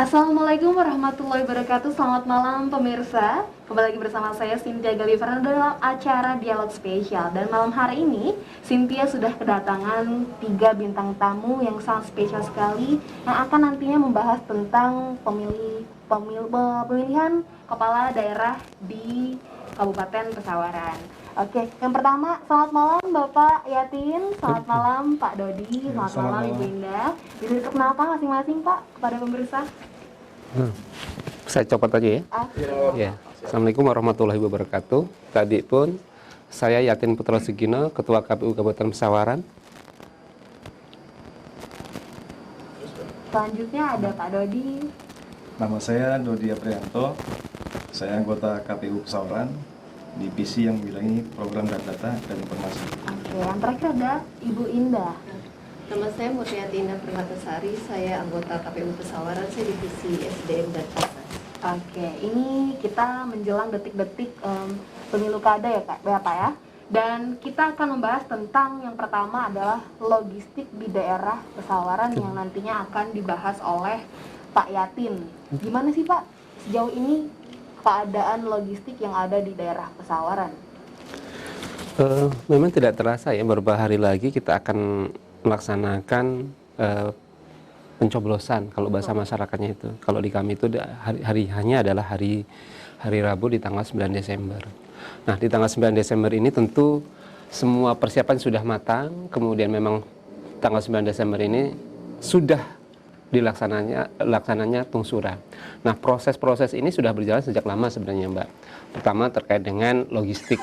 Assalamualaikum warahmatullahi wabarakatuh. Selamat malam pemirsa. Kembali lagi bersama saya Cynthia Galiverna dalam acara Dialog Spesial. Dan malam hari ini Cynthia sudah kedatangan 3 bintang tamu yang sangat spesial sekali, yang akan nantinya membahas tentang pemilihan kepala daerah di Kabupaten Pesawaran. Oke, yang pertama, selamat malam Bapak Yatin, selamat malam Pak Dodi, selamat malam Ibu Indah. Bisa diperkenalkan masing-masing Pak kepada pemirsa? Saya copot aja ya. Ya. Assalamualaikum warahmatullahi wabarakatuh. Tadi pun saya Yatin Putra Sugino, Ketua KPU Kabupaten Pesawaran. Selanjutnya ada Pak Dodi. Nama saya Dodi Aprianto, saya anggota KPU Pesawaran, divisi yang membidangi program data dan informasi. Oke, yang terakhir ada Ibu Indah. Nama saya Murniati Indah Permatasari, saya anggota KPU Pesawaran, saya divisi SDM dan Pasar. Oke, ini kita menjelang detik-detik pemilu kada ya Pak ya. Dan kita akan membahas tentang yang pertama adalah logistik di daerah Pesawaran yang nantinya akan dibahas oleh Pak Yatin. Gimana sih Pak sejauh ini keadaan logistik yang ada di daerah Pesawaran? Memang tidak terasa ya, beberapa hari lagi kita akan melaksanakan pencoblosan kalau bahasa masyarakatnya itu. Kalau di kami itu hanya adalah hari Rabu di tanggal 9 Desember. Nah, di tanggal 9 Desember ini tentu semua persiapan sudah matang, kemudian memang tanggal 9 Desember ini sudah laksananya tungsura. Nah, proses-proses ini sudah berjalan sejak lama sebenarnya, Mbak. Pertama terkait dengan logistik.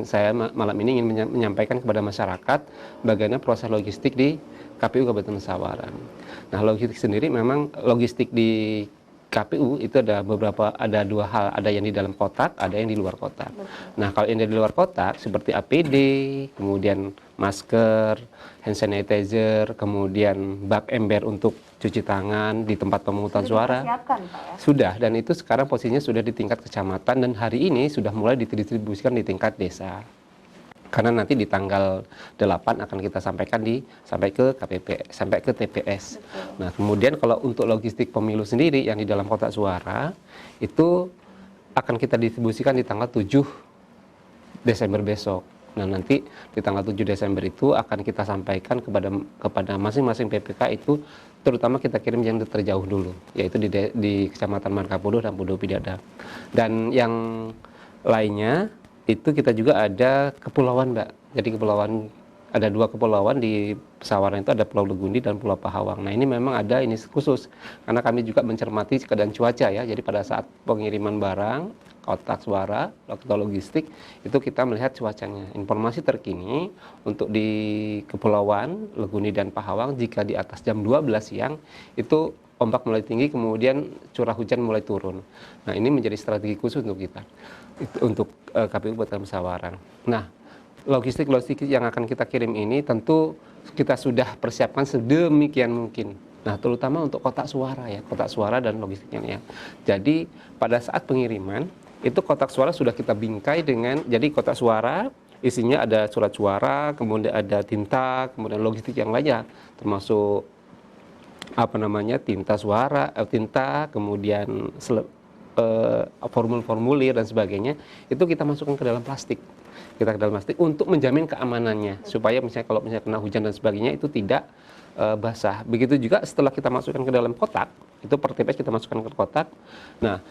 Saya malam ini ingin menyampaikan kepada masyarakat bagaimana proses logistik di KPU Kabupaten Pesawaran. Nah, logistik sendiri memang logistik di KPU itu ada dua hal, ada yang di dalam kotak, ada yang di luar kotak. Nah, kalau yang di luar kotak seperti APD, kemudian masker, hand sanitizer, kemudian bak ember untuk cuci tangan di tempat pemungutan suara. Pak, ya? Sudah, dan itu sekarang posisinya sudah di tingkat kecamatan dan hari ini sudah mulai didistribusikan di tingkat desa. Karena nanti di tanggal 8 akan kita sampai ke KPP, sampai ke TPS. Betul. Nah, kemudian kalau untuk logistik pemilu sendiri yang di dalam kotak suara itu akan kita distribusikan di tanggal 7 Desember besok. Nah, nanti di tanggal 7 Desember itu akan kita sampaikan kepada masing-masing PPK itu, terutama kita kirim yang terjauh dulu, yaitu di Kecamatan Markapudo dan Pudo Pidada. Dan yang lainnya itu kita juga ada kepulauan, Mbak. Jadi ada 2 kepulauan di Pesawaran, itu ada Pulau Legundi dan Pulau Pahawang. Nah, ini memang ada ini khusus karena kami juga mencermati keadaan cuaca ya. Jadi pada saat pengiriman barang, kotak suara, atau logistik, itu kita melihat cuacanya. Informasi terkini untuk di Kepulauan Legundi dan Pahawang, jika di atas jam 12 siang itu ombak mulai tinggi, kemudian curah hujan mulai turun. Nah, ini menjadi strategi khusus untuk kita, untuk KPU Kabupaten Pesawaran. Nah, logistik yang akan kita kirim ini tentu kita sudah persiapkan sedemikian mungkin. Nah, terutama untuk kotak suara dan logistiknya ya. Jadi pada saat pengiriman itu kotak suara sudah kita bingkai jadi kotak suara isinya ada surat suara, kemudian ada tinta, kemudian logistik yang lainnya termasuk tinta, kemudian formulir dan sebagainya, itu kita masukkan ke dalam plastik. Untuk menjamin keamanannya, supaya kalau misalnya kena hujan dan sebagainya itu tidak basah. Begitu juga setelah kita masukkan ke dalam kotak, itu per TPS kita masukkan ke kotak. Nah,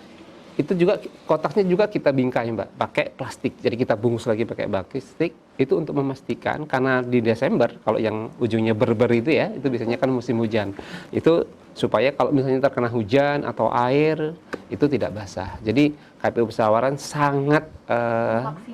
itu juga kotaknya juga kita bingkai, Mbak, pakai plastik. Jadi kita bungkus lagi pakai plastik, itu untuk memastikan, karena di Desember kalau yang ujungnya berber itu ya, itu biasanya kan musim hujan. Itu supaya kalau misalnya terkena hujan atau air itu tidak basah. Jadi KPU Pesawaran sangat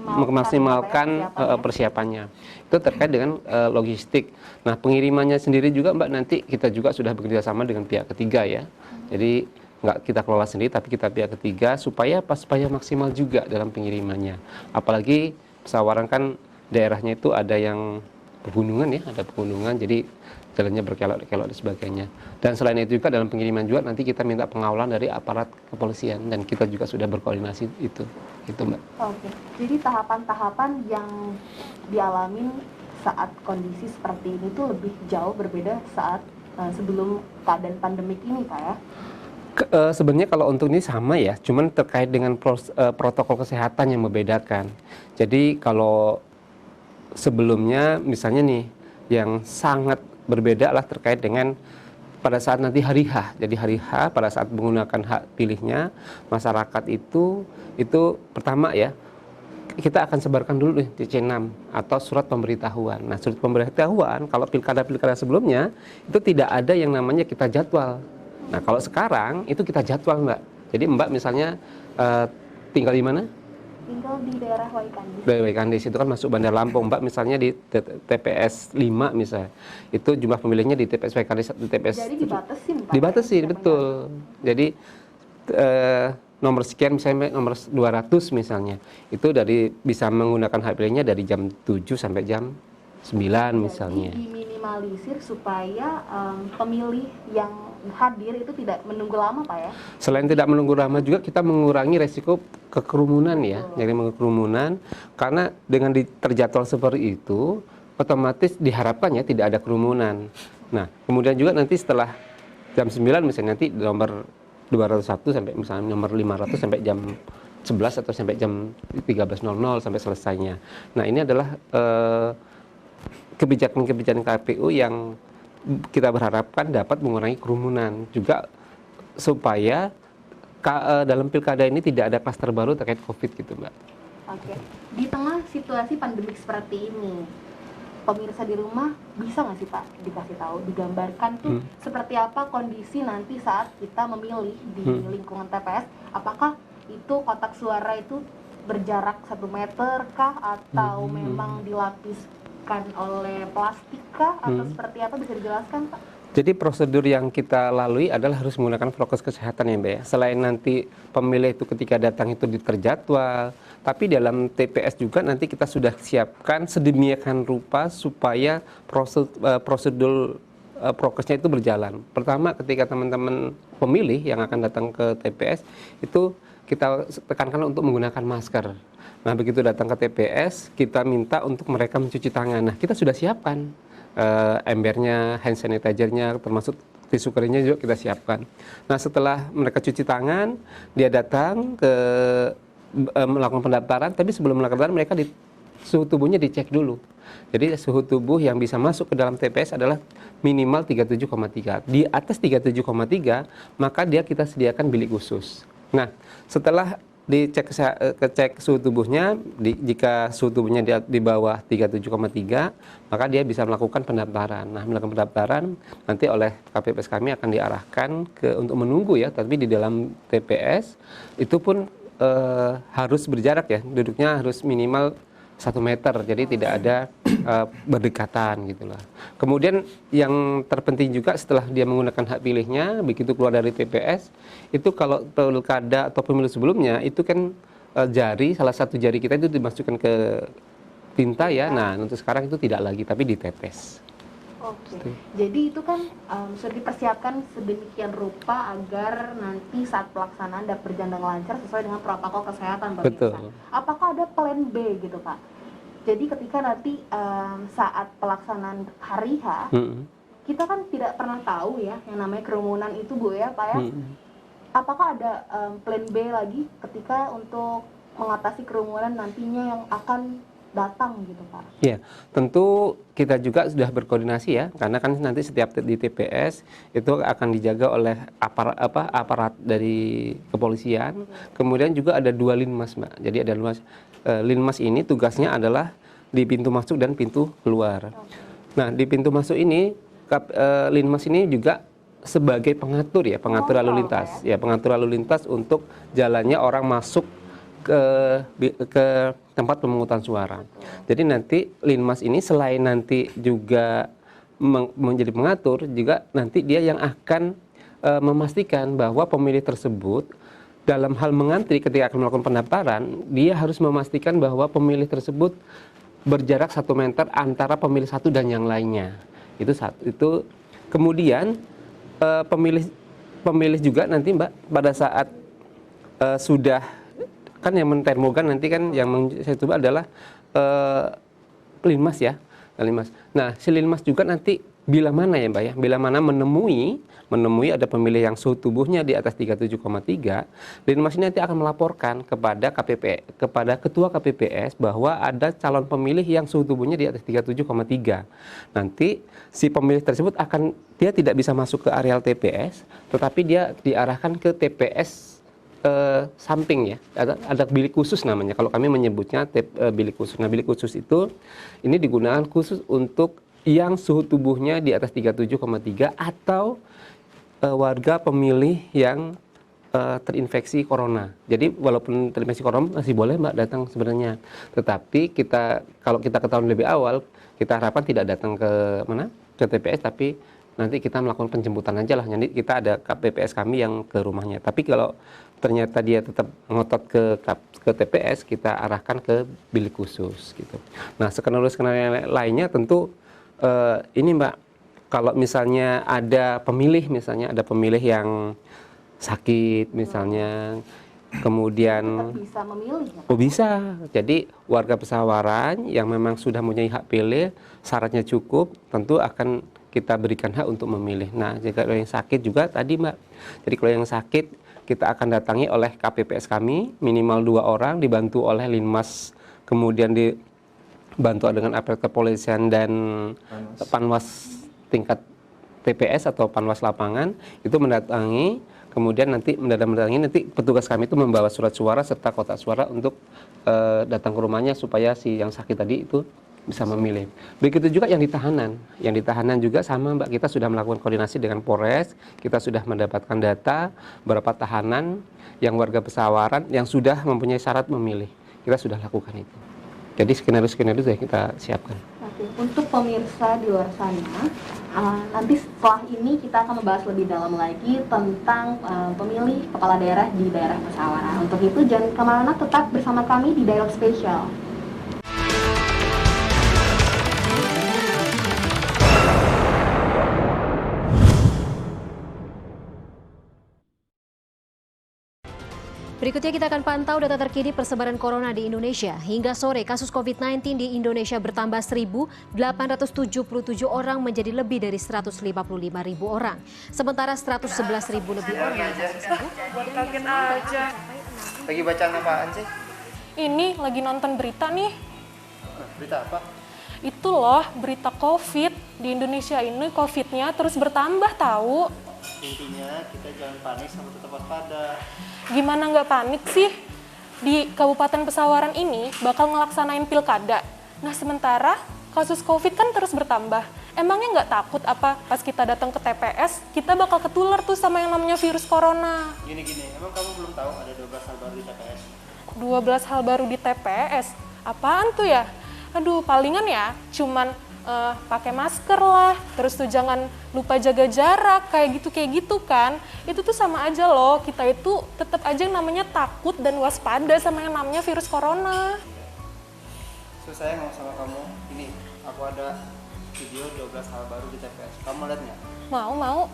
memaksimalkan persiapannya. Itu terkait dengan logistik. Nah, pengirimannya sendiri juga, Mbak, nanti kita juga sudah bekerja sama dengan pihak ketiga ya. Jadi nggak kita kelola sendiri, tapi kita pihak ketiga supaya maksimal juga dalam pengirimannya. Apalagi Pesawaran kan daerahnya itu ada yang pegunungan ya, jadi jalannya berkelok-kelok dan sebagainya. Dan selain itu juga dalam pengiriman juga nanti kita minta pengawalan dari aparat kepolisian dan kita juga sudah berkoordinasi itu Mbak. Oke, jadi tahapan-tahapan yang dialamin saat kondisi seperti ini tuh lebih jauh berbeda saat sebelum keadaan pandemik ini Pak ya? Sebenarnya kalau untuk ini sama ya, cuman terkait dengan protokol kesehatan yang membedakan. Jadi kalau sebelumnya misalnya nih yang sangat berbeda lah terkait dengan pada saat nanti hari H. Jadi hari H pada saat menggunakan hak pilihnya masyarakat itu pertama ya kita akan sebarkan dulu nih C6 atau surat pemberitahuan. Nah, surat pemberitahuan kalau pilkada-pilkada sebelumnya itu tidak ada yang namanya kita jadwal. Nah, kalau sekarang itu kita jadwal, Mbak. Jadi Mbak misalnya tinggal di mana? Tinggal di daerah Waikandis. Dari Waikandis itu kan masuk Bandar Lampung, Mbak misalnya di TPS 5 misalnya. Itu jumlah pemilihnya di TPS Waikandis, di TPS. Jadi dibatasin, Pak. Dibatasi, ya, betul. Jadi nomor sekian misalnya nomor 200 misalnya. Itu dari bisa menggunakan hak pilihnya dari jam 7 sampai jam 9 misalnya. Jadi diminimalisir supaya pemilih yang hadir itu tidak menunggu lama, Pak ya. Selain tidak menunggu lama juga kita mengurangi resiko kekerumunan ya. Jadi kerumunan karena dengan terjadwal seperti itu otomatis diharapkan ya tidak ada kerumunan. Nah, kemudian juga nanti setelah jam 9 misalnya nanti nomor 201 sampai misalnya nomor 500 sampai jam 11 atau sampai jam 13.00 sampai selesainya. Nah, ini adalah kebijakan-kebijakan KPU yang kita berharapkan dapat mengurangi kerumunan juga supaya dalam pilkada ini tidak ada klaster baru terkait COVID gitu, Mbak. Oke. Di tengah situasi pandemik seperti ini, pemirsa di rumah bisa nggak sih Pak dikasih tahu, digambarkan tuh seperti apa kondisi nanti saat kita memilih di lingkungan TPS? Apakah itu kotak suara itu berjarak 1 meter kah atau memang dilapiskan oleh plastik kah atau seperti apa, bisa dijelaskan Pak? Jadi prosedur yang kita lalui adalah harus menggunakan prokes kesehatan ya Mbak ya. Selain nanti pemilih itu ketika datang itu terjadwal, tapi dalam TPS juga nanti kita sudah siapkan sedemikian rupa supaya prosedur prokesnya itu berjalan. Pertama ketika teman-teman pemilih yang akan datang ke TPS itu kita tekankan untuk menggunakan masker. Nah begitu datang ke TPS kita minta untuk mereka mencuci tangan. Nah kita sudah siapkan embernya, hand sanitizer-nya, termasuk tisu keringnya juga kita siapkan. Nah setelah mereka cuci tangan, dia datang ke melakukan pendaftaran, tapi sebelum melakukan pendaftaran mereka suhu tubuhnya dicek dulu. Jadi suhu tubuh yang bisa masuk ke dalam TPS adalah minimal 37,3. Di atas 37,3 maka kita sediakan bilik khusus. Nah setelah cek suhu tubuhnya, jika suhu tubuhnya di bawah 37,3 maka dia bisa melakukan pendaftaran. Nah melakukan pendaftaran nanti oleh KPPS kami akan diarahkan untuk menunggu ya, tapi di dalam TPS itu pun harus berjarak ya, duduknya harus minimal 1 meter, jadi tidak ada berdekatan gitulah. Kemudian yang terpenting juga setelah dia menggunakan hak pilihnya, begitu keluar dari TPS, itu kalau pilkada atau pemilu sebelumnya itu kan salah satu jari kita itu dimasukkan ke tinta ya. Nah untuk sekarang itu tidak lagi, tapi di TPS. Oke. Jadi itu kan sudah dipersiapkan sedemikian rupa agar nanti saat pelaksanaan dapat berjalan dengan lancar sesuai dengan protokol kesehatan, Pak. Betul. Apakah ada plan B gitu, Pak? Jadi ketika nanti saat pelaksanaan hari H, kita kan tidak pernah tahu ya yang namanya kerumunan itu, Bu ya, Pak ya. Apakah ada plan B lagi ketika untuk mengatasi kerumunan nantinya yang akan datang gitu Pak? Ya, tentu kita juga sudah berkoordinasi ya, karena kan nanti setiap di TPS itu akan dijaga oleh aparat dari kepolisian. Kemudian juga ada 2 linmas, Mbak. Jadi ada linmas ini tugasnya adalah di pintu masuk dan pintu keluar. Nah, di pintu masuk ini linmas ini juga sebagai pengatur ya, pengatur lalu lintas. Ya, pengatur lalu lintas untuk jalannya orang masuk ke tempat pemungutan suara. Jadi nanti linmas ini selain nanti juga menjadi pengatur, juga nanti dia yang akan memastikan bahwa pemilih tersebut dalam hal mengantri ketika akan melakukan pendaftaran, dia harus memastikan bahwa pemilih tersebut berjarak 1 meter antara pemilih satu dan yang lainnya. Itu kemudian pemilih juga nanti Mbak pada saat sudah kan yang mentermogan nanti kan yang saya coba adalah linmas ya, linmas. Nah si linmas juga nanti bila mana ya Mbak ya, bila mana menemui ada pemilih yang suhu tubuhnya di atas 37,3, Linmas ini nanti akan melaporkan kepada kepada ketua KPPS bahwa ada calon pemilih yang suhu tubuhnya di atas 37,3. Nanti si pemilih tersebut dia tidak bisa masuk ke areal TPS, tetapi dia diarahkan ke TPS samping ya, ada bilik khusus namanya. Kalau kami menyebutnya bilik khusus. Nah, bilik khusus itu ini digunakan khusus untuk yang suhu tubuhnya di atas 37,3 atau warga pemilih yang terinfeksi corona. Jadi walaupun terinfeksi corona masih boleh Mbak datang sebenarnya. Tetapi kalau kita ketahui lebih awal, kita harapkan tidak datang ke TPS, tapi nanti kita melakukan penjemputan aja lah. Jadi kita ada KPPS kami yang ke rumahnya. Tapi kalau ternyata dia tetap ngotot ke TPS, kita arahkan ke bilik khusus gitu. Nah, skenario lainnya tentu ini Mbak, kalau misalnya ada pemilih yang sakit misalnya, kemudian bisa memilih ya? Oh bisa, jadi warga Pesawaran yang memang sudah mempunyai hak pilih, syaratnya cukup, tentu akan kita berikan hak untuk memilih. Nah, jika yang sakit juga tadi Mbak, jadi kalau yang sakit kita akan datangi oleh KPPS kami, minimal 2 orang, dibantu oleh Linmas, kemudian dibantu dengan aparat kepolisian dan Panwas tingkat TPS atau Panwas lapangan, itu mendatangi, kemudian nanti petugas kami itu membawa surat suara serta kotak suara untuk datang ke rumahnya supaya si yang sakit tadi itu bisa memilih. Begitu juga yang ditahanan. Yang ditahanan juga sama Mbak, kita sudah melakukan koordinasi dengan Polres, kita sudah mendapatkan data berapa tahanan yang warga Pesawaran yang sudah mempunyai syarat memilih. Kita sudah lakukan itu. Jadi skenario-skenario sudah kita siapkan. Oke, untuk pemirsa di luar sana, nanti setelah ini kita akan membahas lebih dalam lagi tentang pemilih kepala daerah di daerah Pesawaran. Untuk itu jangan kemana-mana, tetap bersama kami di Dialog Spesial. Berikutnya kita akan pantau data terkini persebaran corona di Indonesia. Hingga sore, kasus COVID-19 di Indonesia bertambah 1.877 orang menjadi lebih dari 155.000 orang. Sementara 111.000 lebih orang yang sembuh. Kaget aja. Lagi baca apaan sih? Ini lagi nonton berita nih. Berita apa? Itu loh, berita COVID. Di Indonesia ini COVID-nya terus bertambah tahu. Intinya kita jangan panik sama tetap waspada. Gimana nggak panik sih? Di Kabupaten Pesawaran ini bakal ngelaksanain pilkada. Nah sementara kasus COVID kan terus bertambah. Emangnya nggak takut apa pas kita datang ke TPS, kita bakal ketular tuh sama yang namanya virus corona? Gini, emang kamu belum tahu ada 12 hal baru di TPS? 12 hal baru di TPS? Apaan tuh ya? Aduh, palingan ya cuman pakai masker lah, terus tuh jangan lupa jaga jarak, kayak gitu kan. Itu tuh sama aja loh, kita itu tetap aja yang namanya takut dan waspada sama yang namanya virus corona. So, saya ngomong sama kamu, ini aku ada video 12 hal baru di TPS, kamu lihat nggak? Mau.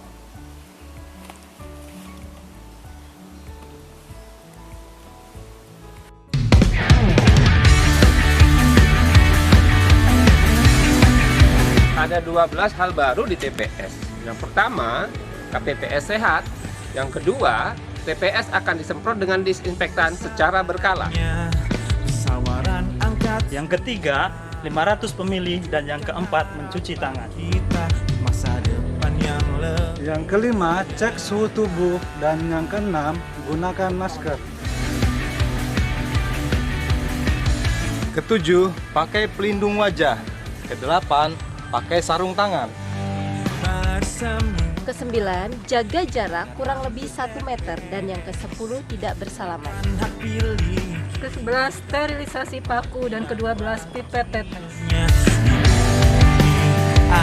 Ada 12 hal baru di TPS. Yang pertama, KPPS sehat. Yang kedua, TPS akan disemprot dengan disinfektan secara berkala. Pesawaran angkat. Yang ketiga, 500 pemilih, dan yang keempat mencuci tangan. Kita masa depan yang lebih. Yang kelima, cek suhu tubuh, dan yang keenam, gunakan masker. Ketujuh, pakai pelindung wajah. Kedelapan, pakai sarung tangan. Ke-9, jaga jarak kurang lebih 1 meter, dan yang ke-10 tidak bersalaman. Ke-11, sterilisasi paku, dan ke-12 pipet tetes.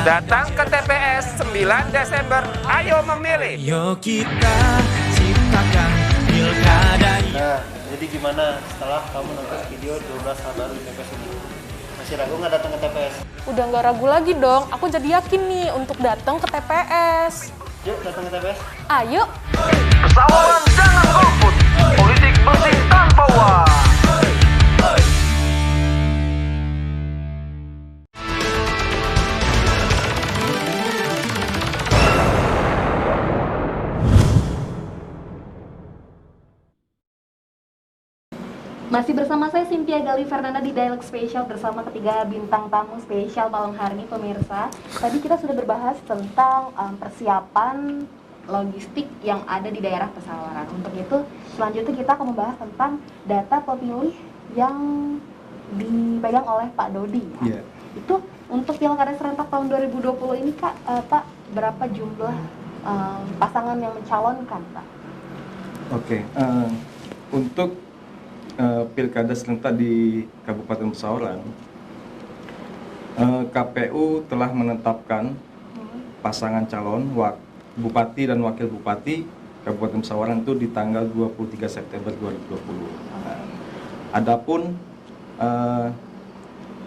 Datang ke TPS 9 Desember, ayo memilih. Yo kita ciptakan pilkada. Nah, jadi gimana setelah kamu nonton video 12 hal baru di TPS ini? Masih ragu nggak datang ke TPS? Udah nggak ragu lagi dong, aku jadi yakin nih untuk datang ke TPS. Yuk datang ke TPS. Ayo. Pesawaran jangan golput, politik bersih tanpa uang. Masih bersama saya Cynthia Gali Fernanda di Dialog Spesial bersama ketiga bintang tamu spesial malam hari ini pemirsa. Tadi kita sudah berbahas tentang persiapan logistik yang ada di daerah Pesawaran. Untuk itu selanjutnya kita akan membahas tentang data pemilih yang dipegang oleh Pak Dodi. Yeah. Itu untuk Pilkada serentak tahun 2020 ini Pak, berapa jumlah pasangan yang mencalonkan Pak? Oke, untuk Pilkada serentak di Kabupaten Pesawaran, KPU telah menetapkan pasangan calon Bupati dan Wakil Bupati Kabupaten Pesawaran itu di tanggal 23 September 2020. Adapun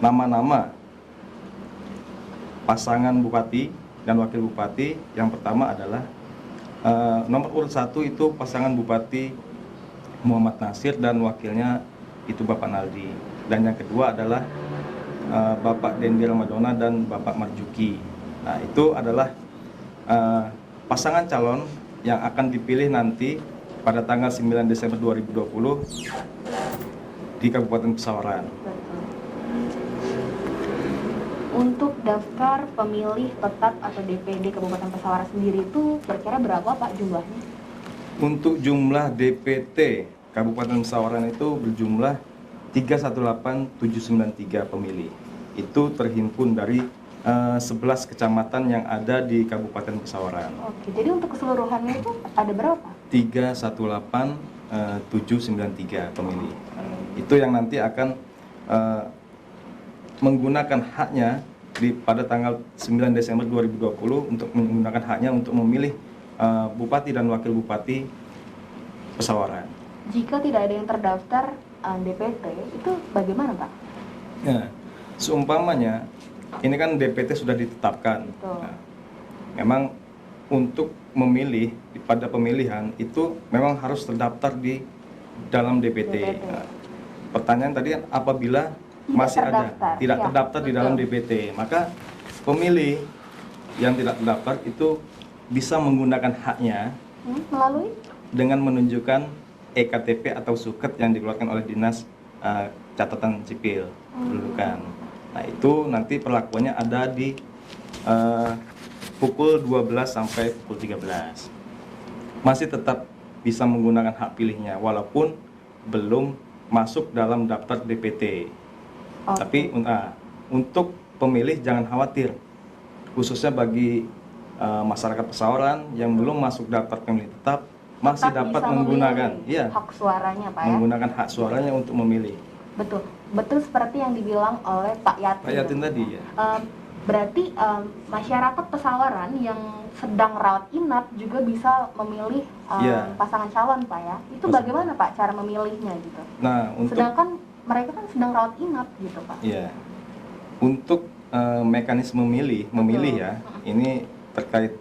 nama-nama pasangan Bupati dan Wakil Bupati, yang pertama adalah nomor urut 1 itu pasangan Bupati Muhammad Nasir dan wakilnya itu Bapak Naldi, dan yang kedua adalah Bapak Dendi Ramadona dan Bapak Marjuki. Nah, itu adalah pasangan calon yang akan dipilih nanti pada tanggal 9 Desember 2020 di Kabupaten Pesawaran. Untuk daftar pemilih tetap atau DPD Kabupaten Pesawaran sendiri itu kira-kira berapa Pak jumlahnya? Untuk jumlah DPT Kabupaten Pesawaran itu berjumlah 318.793 pemilih. Itu terhimpun dari 11 kecamatan yang ada di Kabupaten Pesawaran. Oke, jadi untuk keseluruhannya itu ada berapa? 318.793 pemilih. Itu yang nanti akan menggunakan haknya pada tanggal 9 Desember 2020 untuk menggunakan haknya untuk memilih Bupati dan Wakil Bupati Pesawaran. Jika tidak ada yang terdaftar DPT, itu bagaimana Pak? Nah, seumpamanya ini kan DPT sudah ditetapkan. Nah, memang untuk memilih pada pemilihan itu memang harus terdaftar di dalam DPT. Nah, pertanyaan tadi kan apabila masih tidak terdaftar di dalam DPT, maka pemilih yang tidak terdaftar itu bisa menggunakan haknya melalui dengan menunjukkan EKTP atau suket yang dikeluarkan oleh Dinas Catatan Sipil Kependudukan. Nah, itu nanti perlakuannya ada di pukul 12 sampai pukul 13. Masih tetap bisa menggunakan hak pilihnya walaupun belum masuk dalam daftar DPT. Tapi untuk pemilih jangan khawatir, khususnya bagi masyarakat Pesawaran yang belum masuk daftar pemilih tetap masih dapat menggunakan hak suaranya Pak ya? Menggunakan hak suaranya untuk memilih. Betul seperti yang dibilang oleh Pak Yatin. Pak Yatin tadi ya. Berarti masyarakat Pesawaran yang sedang rawat inap juga bisa memilih pasangan calon Pak ya? Itu bagaimana Pak cara memilihnya gitu? Nah, sedangkan mereka kan sedang rawat inap gitu Pak. Iya. Untuk mekanisme memilih ya, ini terkait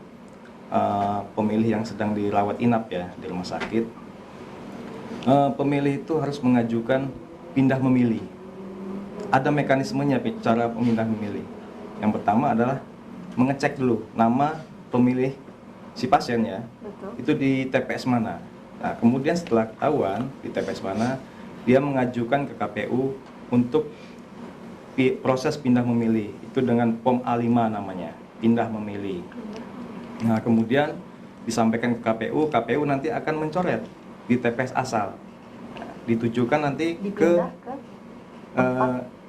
pemilih yang sedang dirawat inap ya di rumah sakit. Pemilih itu harus mengajukan pindah memilih. Ada mekanismenya cara pindah memilih. Yang pertama adalah mengecek dulu nama pemilih si pasien ya. Betul. Itu di TPS mana. Nah, kemudian setelah ketahuan di TPS mana, dia mengajukan ke KPU untuk proses pindah memilih. Itu dengan POM A5 namanya, pindah memilih. Nah, kemudian disampaikan ke KPU nanti akan mencoret di TPS asal. Ditujukan nanti ke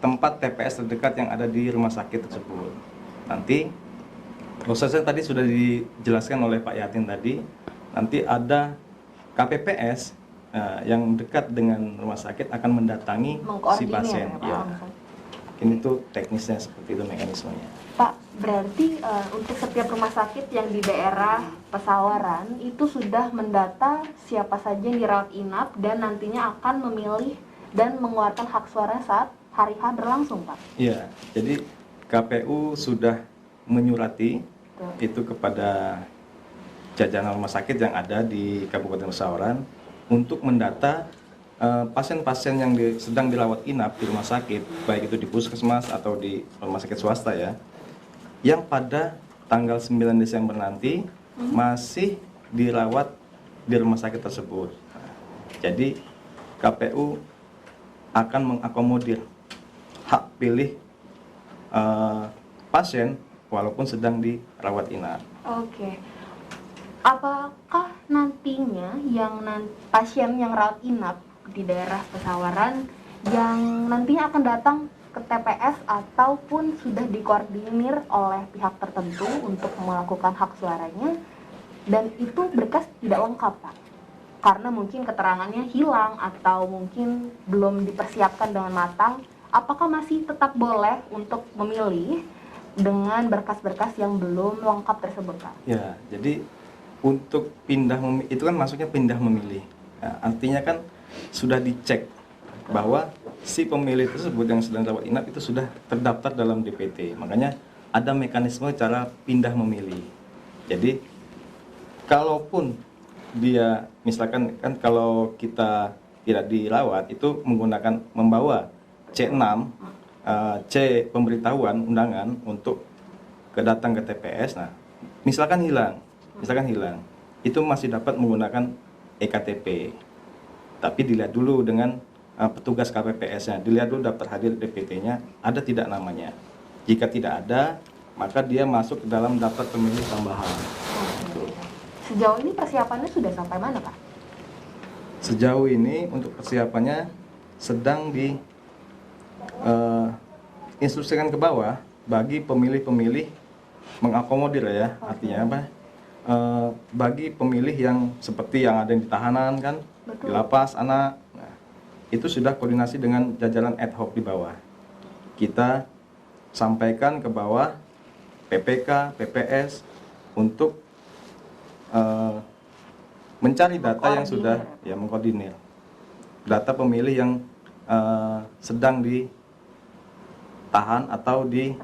tempat TPS terdekat yang ada di rumah sakit tersebut. Nanti prosesnya tadi sudah dijelaskan oleh Pak Yatin tadi. Nanti ada KPPS yang dekat dengan rumah sakit akan mendatangi si pasien. Ya. Ini tuh teknisnya seperti itu mekanismenya. Pak, berarti untuk setiap rumah sakit yang di daerah Pesawaran itu sudah mendata siapa saja yang dirawat inap dan nantinya akan memilih dan mengeluarkan hak suara saat hari H berlangsung, Pak? Iya, jadi KPU sudah menyurati itu kepada jajaran rumah sakit yang ada di Kabupaten Pesawaran untuk mendata pasien-pasien yang sedang dirawat inap di rumah sakit, baik itu di puskesmas atau di rumah sakit swasta ya, yang pada tanggal 9 Desember nanti masih dirawat di rumah sakit tersebut. Jadi KPU akan mengakomodir hak pilih pasien walaupun sedang dirawat inap. Oke. Apakah nantinya pasien yang rawat inap di daerah Pesawaran yang nantinya akan datang ke TPS ataupun sudah dikoordinir oleh pihak tertentu untuk melakukan hak suaranya dan itu berkas tidak lengkap, Pak? Karena mungkin keterangannya hilang atau mungkin belum dipersiapkan dengan matang, apakah masih tetap boleh untuk memilih dengan berkas-berkas yang belum lengkap tersebut, Pak? Ya, jadi untuk itu kan masuknya pindah memilih. Nah, artinya kan sudah dicek bahwa si pemilih tersebut yang sedang rawat inap itu sudah terdaftar dalam DPT. Makanya ada mekanisme cara pindah memilih. Jadi kalaupun dia misalkan kan kalau kita tidak dirawat itu membawa C6 C pemberitahuan undangan untuk datang ke TPS. Nah, misalkan hilang, itu masih dapat menggunakan EKTP. Tapi dilihat dulu dengan petugas KPPS-nya, dilihat dulu daftar hadir DPT-nya ada tidak namanya. Jika tidak ada, maka dia masuk ke dalam daftar pemilih tambahan. Sejauh ini persiapannya sudah sampai mana, Pak? Sejauh ini untuk persiapannya sedang instruksikan ke bawah bagi pemilih-pemilih mengakomodir ya, artinya apa? Bagi pemilih yang seperti yang ada di tahanan kan, di lapas anak, nah, itu sudah koordinasi dengan jajaran ad hoc di bawah. Kita sampaikan ke bawah PPK, PPS untuk mencari data yang sudah ya mengkoordinir data pemilih yang sedang ditahan atau di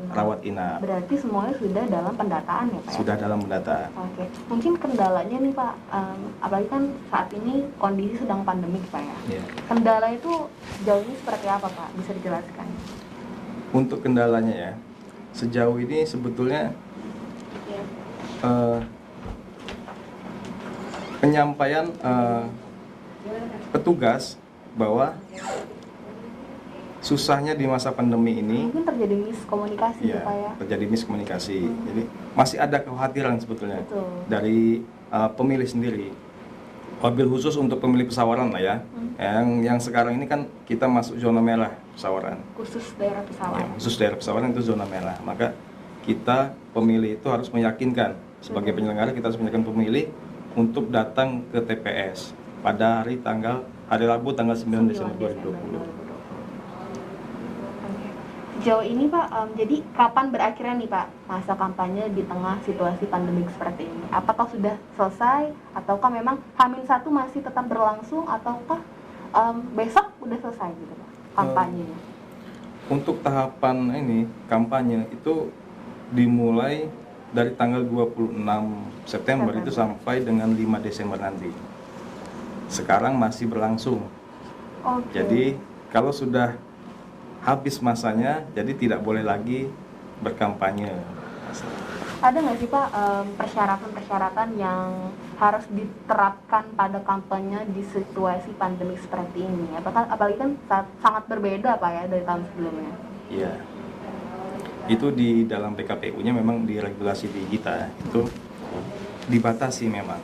rawat inap. Berarti semuanya sudah dalam pendataan ya, Pak? Sudah dalam pendataan. Oke, mungkin kendalanya nih, Pak, apalagi kan saat ini kondisi sedang pandemik, Pak ya. Yeah. Kendala itu sejauh ini seperti apa, Pak? Bisa dijelaskan? Untuk kendalanya ya, sejauh ini sebetulnya penyampaian petugas bahwa susahnya di masa pandemi ini mungkin terjadi miskomunikasi ya, Pak ya. Terjadi miskomunikasi. Jadi masih ada kekhawatiran sebetulnya. Betul. Dari pemilih sendiri. Wabil khusus untuk pemilih Pesawaran lah ya. Yang sekarang ini kan kita masuk zona merah Pesawaran. Khusus daerah Pesawaran. Ya, khusus daerah Pesawaran itu zona merah. Maka kita pemilih itu harus meyakinkan sebagai penyelenggara kita harus meyakinkan pemilih untuk datang ke TPS pada hari Rabu tanggal 9 Desember 2020. Sejauh ini Pak, jadi kapan berakhirnya nih Pak masa kampanye di tengah situasi pandemik seperti ini? Apakah sudah selesai ataukah memang H-1 masih tetap berlangsung ataukah besok udah selesai gitu Pak kampanyenya? Untuk tahapan ini kampanye itu dimulai dari tanggal 26 September itu sampai dengan 5 Desember nanti. Sekarang masih berlangsung. Jadi kalau sudah habis masanya, jadi tidak boleh lagi berkampanye. Ada nggak sih Pak persyaratan-persyaratan yang harus diterapkan pada kampanye di situasi pandemi seperti ini? Apalagi kan sangat berbeda Pak ya dari tahun sebelumnya. Iya. Itu di dalam PKPU-nya memang di regulasi di kita itu dibatasi memang.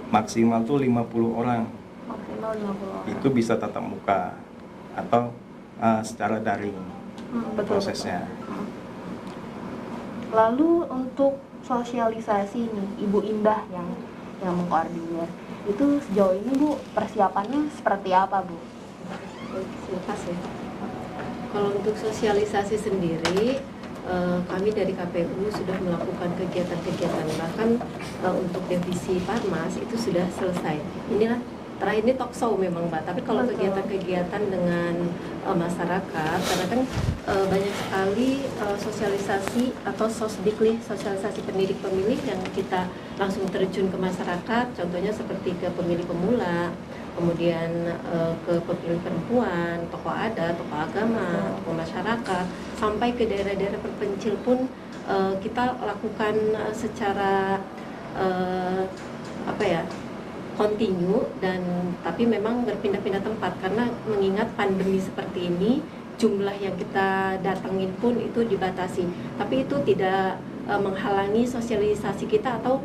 Maksimal tuh 50 orang. Maksimal 50 orang. Itu bisa tatap muka atau secara daring prosesnya. Betul. Lalu untuk sosialisasi nih, Ibu Indah yang mengkoordinir, itu sejauh ini Bu persiapannya seperti apa Bu? Selepas ya. Kalau untuk sosialisasi sendiri, kami dari KPU sudah melakukan kegiatan-kegiatan, bahkan untuk divisi Parmas itu sudah selesai. Inilah terakhir ini talk show memang Mbak, tapi kalau kegiatan-kegiatan dengan masyarakat, karena kan banyak sekali sosialisasi atau sosdikli, sosialisasi pendidik pemilih yang kita langsung terjun ke masyarakat, contohnya seperti ke pemilih pemula, kemudian ke pemilih perempuan, tokoh adat, tokoh agama, tokoh masyarakat, sampai ke daerah-daerah terpencil pun kita lakukan secara continue dan tapi memang berpindah-pindah tempat karena mengingat pandemi seperti ini jumlah yang kita datangin pun itu dibatasi. Tapi itu tidak menghalangi sosialisasi kita atau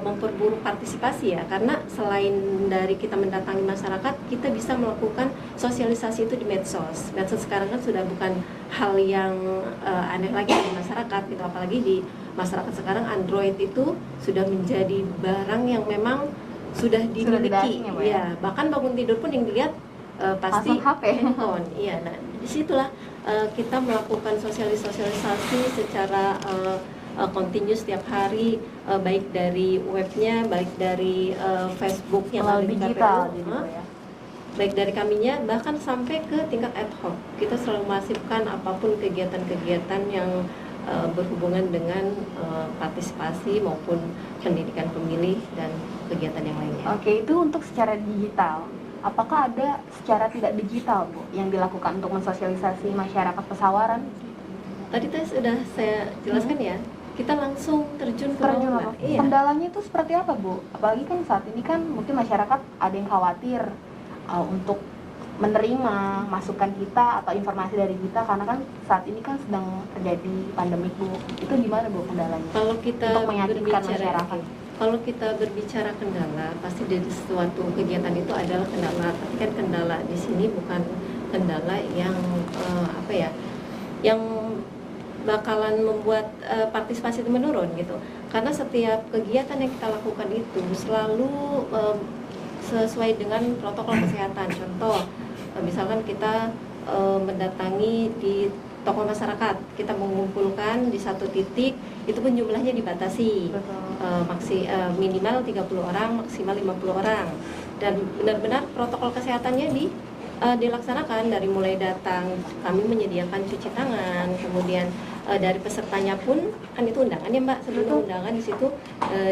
memperburuk partisipasi ya, karena selain dari kita mendatangi masyarakat, kita bisa melakukan sosialisasi itu di medsos. Medsos sekarang kan sudah bukan hal yang aneh lagi di masyarakat gitu, apalagi di masyarakat sekarang Android itu sudah menjadi barang yang memang sudah dimiliki. Ya, bahkan bangun tidur pun yang dilihat pasti handphone. Iya, nah disitulah kita melakukan sosialisasi secara continuous setiap hari, baik dari webnya, baik dari Facebook yang ada di digital, KPU, baik dari kaminya, bahkan sampai ke tingkat ad hoc. Kita selalu masifkan apapun kegiatan-kegiatan yang berhubungan dengan partisipasi maupun pendidikan pemilih dan kegiatan yang lainnya. Oke, itu untuk secara digital. Apakah ada secara tidak digital, Bu, yang dilakukan untuk mensosialisasi masyarakat Pesawaran? Tadi sudah saya jelaskan ya, kita langsung terjun ke bawah. Iya. Kendalanya itu seperti apa, Bu? Apalagi kan saat ini kan mungkin masyarakat ada yang khawatir untuk menerima masukan kita atau informasi dari kita, karena kan saat ini kan sedang terjadi pandemik, Bu. Itu gimana, Bu, kendalanya? Kalau kita untuk meyakinkan masyarakat. Kalau kita berbicara kendala, pasti dari suatu kegiatan itu adalah kendala. Tapi kan kendala di sini bukan kendala yang yang bakalan membuat partisipasi itu menurun gitu. Karena setiap kegiatan yang kita lakukan itu selalu sesuai dengan protokol kesehatan. Contoh, misalkan kita mendatangi di tokoh masyarakat, kita mengumpulkan di satu titik, itu pun jumlahnya dibatasi, minimal 30 orang, maksimal 50 orang, dan benar-benar protokol kesehatannya dilaksanakan. Dari mulai datang kami menyediakan cuci tangan, kemudian dari pesertanya pun kan itu undangan ya Mbak, sebelum undangan di situ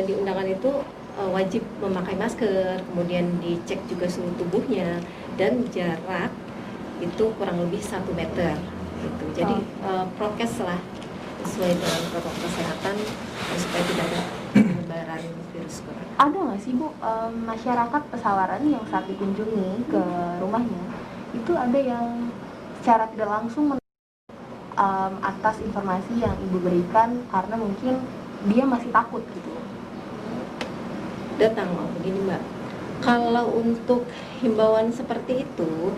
di undangan itu wajib memakai masker, kemudian dicek juga suhu tubuhnya dan jarak itu kurang lebih 1 meter gitu. Jadi prokes lah sesuai dengan protokol kesehatan supaya tidak ada penyebaran virus corona. Ada nggak sih, Bu, masyarakat Pesawaran yang saat dikunjungi ke rumahnya itu ada yang secara tidak langsung atas informasi yang Ibu berikan karena mungkin dia masih takut gitu? Datang begini Mbak, kalau untuk himbauan seperti itu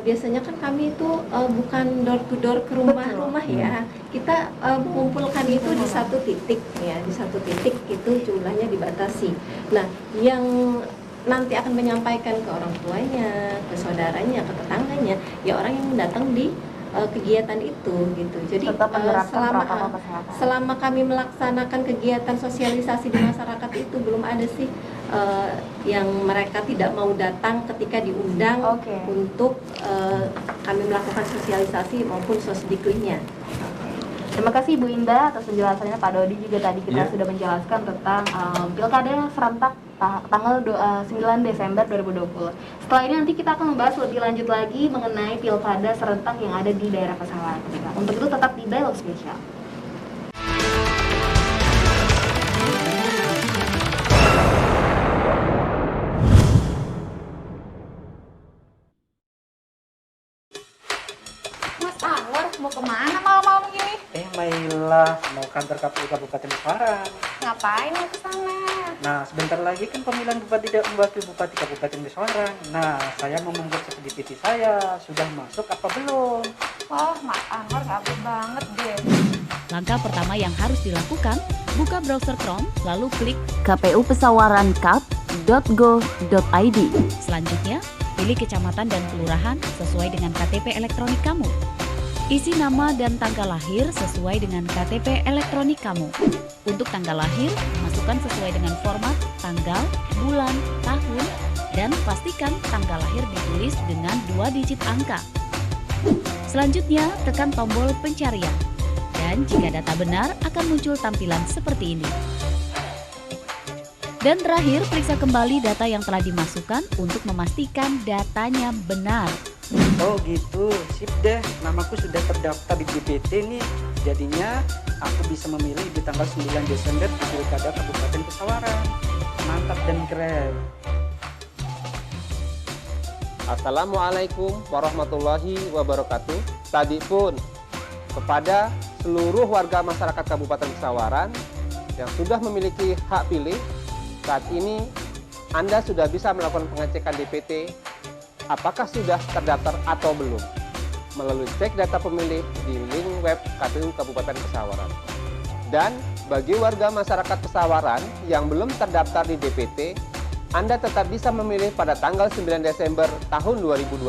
biasanya kan kami itu bukan door to door ke rumah-rumah ya, kita mengumpulkan itu di satu titik ya, di satu titik itu jumlahnya dibatasi. Nah, yang nanti akan menyampaikan ke orang tuanya, ke saudaranya, ke tetangganya, ya orang yang datang di kegiatan itu gitu. Jadi selama kami melaksanakan kegiatan sosialisasi di masyarakat itu belum ada sih yang mereka tidak mau datang ketika diundang untuk kami melakukan sosialisasi maupun sosdiklinya. Terima kasih Bu Indah atas penjelasannya. Pak Dodi juga tadi kita sudah menjelaskan tentang pilkada serentak tanggal 9 Desember 2020. Setelah ini nanti kita akan membahas lebih lanjut lagi mengenai pilkada serentak yang ada di daerah Pesawaran. Untuk itu tetap di Dialog Spesial. Mas Anwar mau kemana malam-malam gini? Mailah, mau kantor KPU Kabupaten Pesawaran. Ngapain mau kesana? Nah, sebentar lagi kan pemilihan bupati dan wakil bupati Kabupaten Pesawaran. Nah, saya mau membuat sertifikat saya. Sudah masuk apa belum? Wah, Mas Anwar gabut banget deh. Langkah pertama yang harus dilakukan, buka browser Chrome, lalu klik kpupesawarankap.go.id. Selanjutnya, pilih kecamatan dan kelurahan sesuai dengan KTP elektronik kamu. Isi nama dan tanggal lahir sesuai dengan KTP elektronik kamu. Untuk tanggal lahir, masukkan sesuai dengan format, tanggal, bulan, tahun, dan pastikan tanggal lahir ditulis dengan 2 digit angka. Selanjutnya, tekan tombol pencarian. Dan jika data benar, akan muncul tampilan seperti ini. Dan terakhir, periksa kembali data yang telah dimasukkan untuk memastikan datanya benar. Oh gitu, sip deh. Namaku sudah terdaftar di DPT nih. Jadinya aku bisa memilih di tanggal 9 Desember di Pilkada Kabupaten Pesawaran. Mantap dan keren. Assalamualaikum warahmatullahi wabarakatuh. Tadi pun kepada seluruh warga masyarakat Kabupaten Pesawaran yang sudah memiliki hak pilih, saat ini Anda sudah bisa melakukan pengecekan DPT apakah sudah terdaftar atau belum melalui cek data pemilih di link web KPU Kabupaten Pesawaran. Dan bagi warga masyarakat Pesawaran yang belum terdaftar di DPT, Anda tetap bisa memilih pada tanggal 9 Desember tahun 2020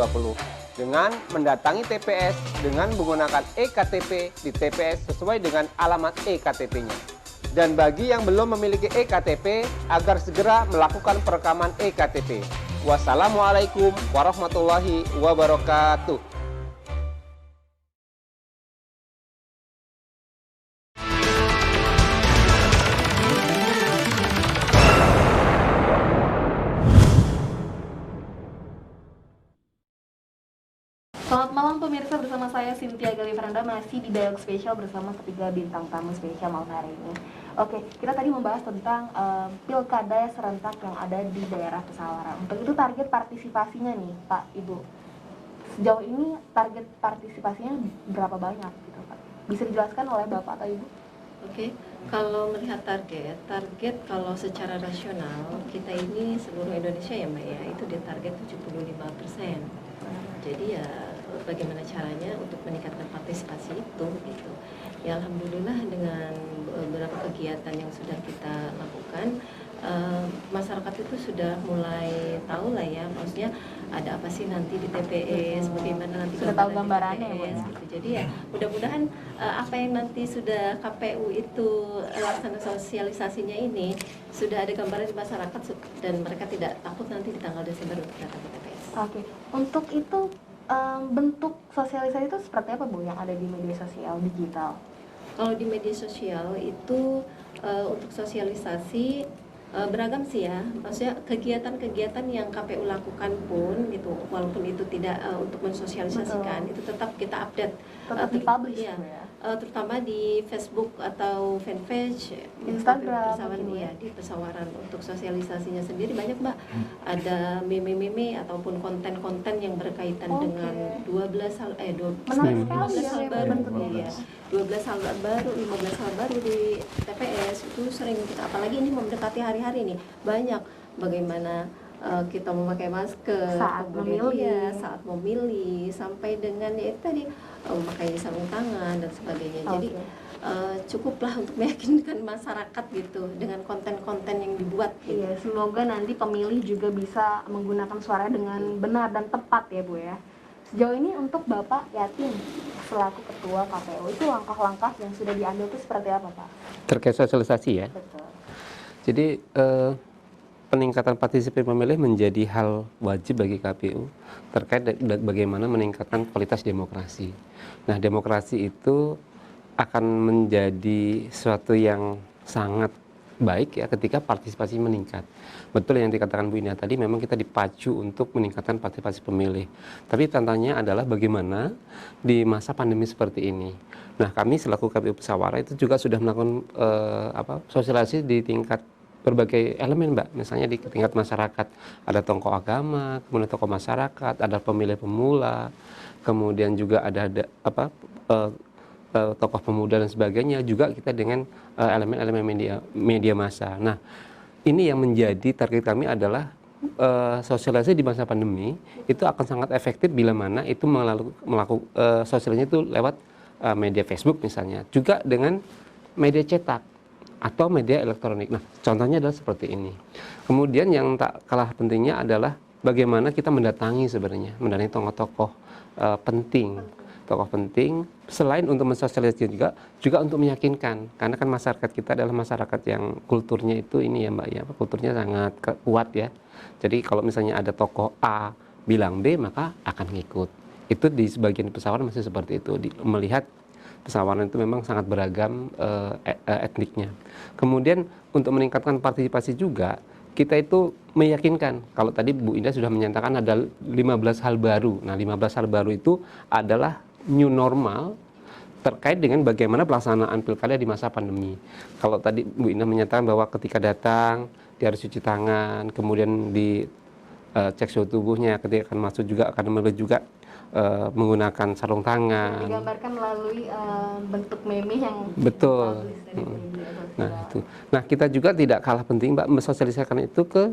dengan mendatangi TPS dengan menggunakan eKTP di TPS sesuai dengan alamat eKTP-nya. Dan bagi yang belum memiliki eKTP, agar segera melakukan perekaman eKTP. Wassalamualaikum warahmatullahi wabarakatuh. Selamat malam pemirsa, bersama saya Cynthia Galifranda masih di Dialog Spesial bersama ketiga bintang tamu spesial malam hari ini. Oke, kita tadi membahas tentang pilkada serentak yang ada di daerah Pesawaran. Untuk itu target partisipasinya nih Pak, Ibu. Sejauh ini target partisipasinya berapa banyak gitu Pak? Bisa dijelaskan oleh Bapak atau Ibu? Oke, kalau melihat target kalau secara nasional kita ini seluruh Indonesia ya Mbak ya, itu ditarget 75%. Jadi ya bagaimana caranya untuk meningkatkan partisipasi itu gitu. Ya alhamdulillah dengan beberapa kegiatan yang sudah kita lakukan, masyarakat itu sudah mulai tahu lah ya, maksudnya ada apa sih nanti di TPS, bagaimana nanti sudah tahu gambarannya ya, gitu. Jadi ya mudah-mudahan apa yang nanti sudah KPU itu laksana sosialisasinya ini sudah ada gambaran di masyarakat dan mereka tidak takut nanti di tanggal Desember untuk datang ke TPS. Oke, untuk itu bentuk sosialisasi itu seperti apa Bu yang ada di media sosial digital? Kalau di media sosial itu untuk sosialisasi beragam sih ya, maksudnya kegiatan-kegiatan yang KPU lakukan pun gitu, walaupun itu tidak untuk mensosialisasikan, itu tetap kita update, tetap dipublish ya, terutama di Facebook atau fanpage Instagram ya, di Pesawaran. Untuk sosisialisasinya sendiri banyak Mbak, ada meme-meme ataupun konten-konten yang berkaitan dengan 15 hal baru ya. 12 hal baru, 15 hal baru di TPS itu sering kita, apalagi ini mendekati hari-hari nih, banyak bagaimana kita memakai masker saat memilih sampai dengan ya itu tadi memakai sarung tangan dan sebagainya. Jadi cukuplah untuk meyakinkan masyarakat gitu dengan konten-konten yang dibuat gitu. Iya, semoga nanti pemilih juga bisa menggunakan suara dengan benar dan tepat ya Bu ya. Sejauh ini untuk Bapak Yatin selaku Ketua KPU itu langkah-langkah yang sudah diambil itu seperti apa Pak? Terkait sosialisasi ya. Betul. Jadi peningkatan partisipasi pemilih menjadi hal wajib bagi KPU terkait bagaimana meningkatkan kualitas demokrasi. Nah, demokrasi itu akan menjadi sesuatu yang sangat baik ya ketika partisipasi meningkat. Betul yang dikatakan Bu Ina tadi, memang kita dipacu untuk meningkatkan partisipasi pemilih. Tapi tantangannya adalah bagaimana di masa pandemi seperti ini. Nah, kami selaku KPU Pesawaran itu juga sudah melakukan sosialisasi di tingkat berbagai elemen Mbak, misalnya di tingkat masyarakat ada tokoh agama, kemudian tokoh masyarakat, ada pemilih pemula, kemudian juga ada tokoh pemuda dan sebagainya, juga kita dengan elemen-elemen media massa. Nah, ini yang menjadi target kami adalah sosialisasi di masa pandemi itu akan sangat efektif bila mana itu melakukan sosialisasi itu lewat media Facebook misalnya, juga dengan media cetak atau media elektronik. Nah, contohnya adalah seperti ini. Kemudian yang tak kalah pentingnya adalah bagaimana kita mendatangi tokoh-tokoh penting. Tokoh penting selain untuk mensosialisasikan juga untuk meyakinkan, karena kan masyarakat kita adalah masyarakat yang kulturnya itu ini ya Mbak ya, kulturnya sangat kuat ya. Jadi kalau misalnya ada tokoh A bilang B maka akan ngikut. Itu di sebagian Pesawaran masih seperti itu, melihat Pesawaran itu memang sangat beragam etniknya. Kemudian untuk meningkatkan partisipasi juga, kita itu meyakinkan, kalau tadi Bu Indah sudah menyatakan ada 15 hal baru. Nah, 15 hal baru itu adalah new normal terkait dengan bagaimana pelaksanaan pilkada di masa pandemi. Kalau tadi Bu Indah menyatakan bahwa ketika datang dia harus cuci tangan, kemudian di cek suhu tubuhnya, ketika akan masuk juga akan memilih juga menggunakan sarung tangan. Digambarkan melalui bentuk meme yang Betul. Nah itu. Nah kita juga tidak kalah penting Mbak mensosialisasikan itu ke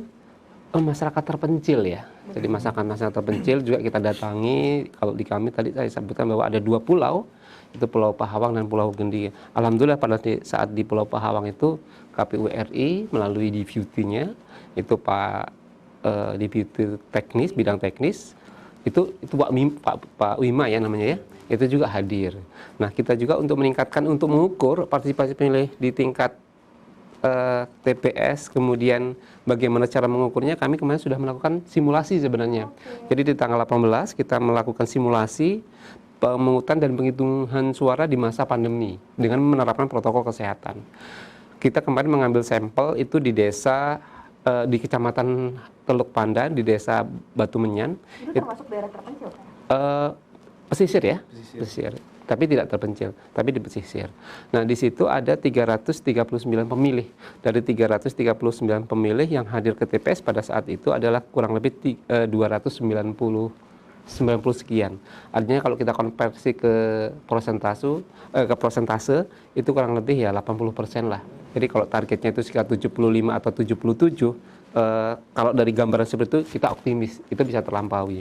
masyarakat terpencil ya. Jadi masyarakat terpencil juga kita datangi. Kalau di kami tadi saya sebutkan bahwa ada 2 pulau, itu Pulau Pahawang dan Pulau Gendi. Alhamdulillah pada saat di Pulau Pahawang itu KPU RI melalui deputy-nya itu Pak deputy teknis, bidang teknis itu Pak Wima ya namanya ya, itu juga hadir. Nah kita juga untuk meningkatkan, untuk mengukur partisipasi pemilih di tingkat TPS, kemudian bagaimana cara mengukurnya, kami kemarin sudah melakukan simulasi sebenarnya. Jadi di tanggal 18 kita melakukan simulasi pemungutan dan penghitungan suara di masa pandemi dengan menerapkan protokol kesehatan. Kita kemarin mengambil sampel itu di desa di Kecamatan Teluk Pandan, di Desa Batu Menyan. Itu termasuk daerah terpencil kan? Pesisir ya, pesisir. Tapi tidak terpencil, tapi di pesisir. Nah, di situ ada 339 pemilih. Dari 339 pemilih yang hadir ke TPS pada saat itu adalah kurang lebih 290 sekian. Artinya kalau kita konversi ke persentase itu kurang lebih ya 80% lah. Jadi kalau targetnya itu sekitar 75 atau 77, kalau dari gambaran seperti itu kita optimis itu bisa terlampaui.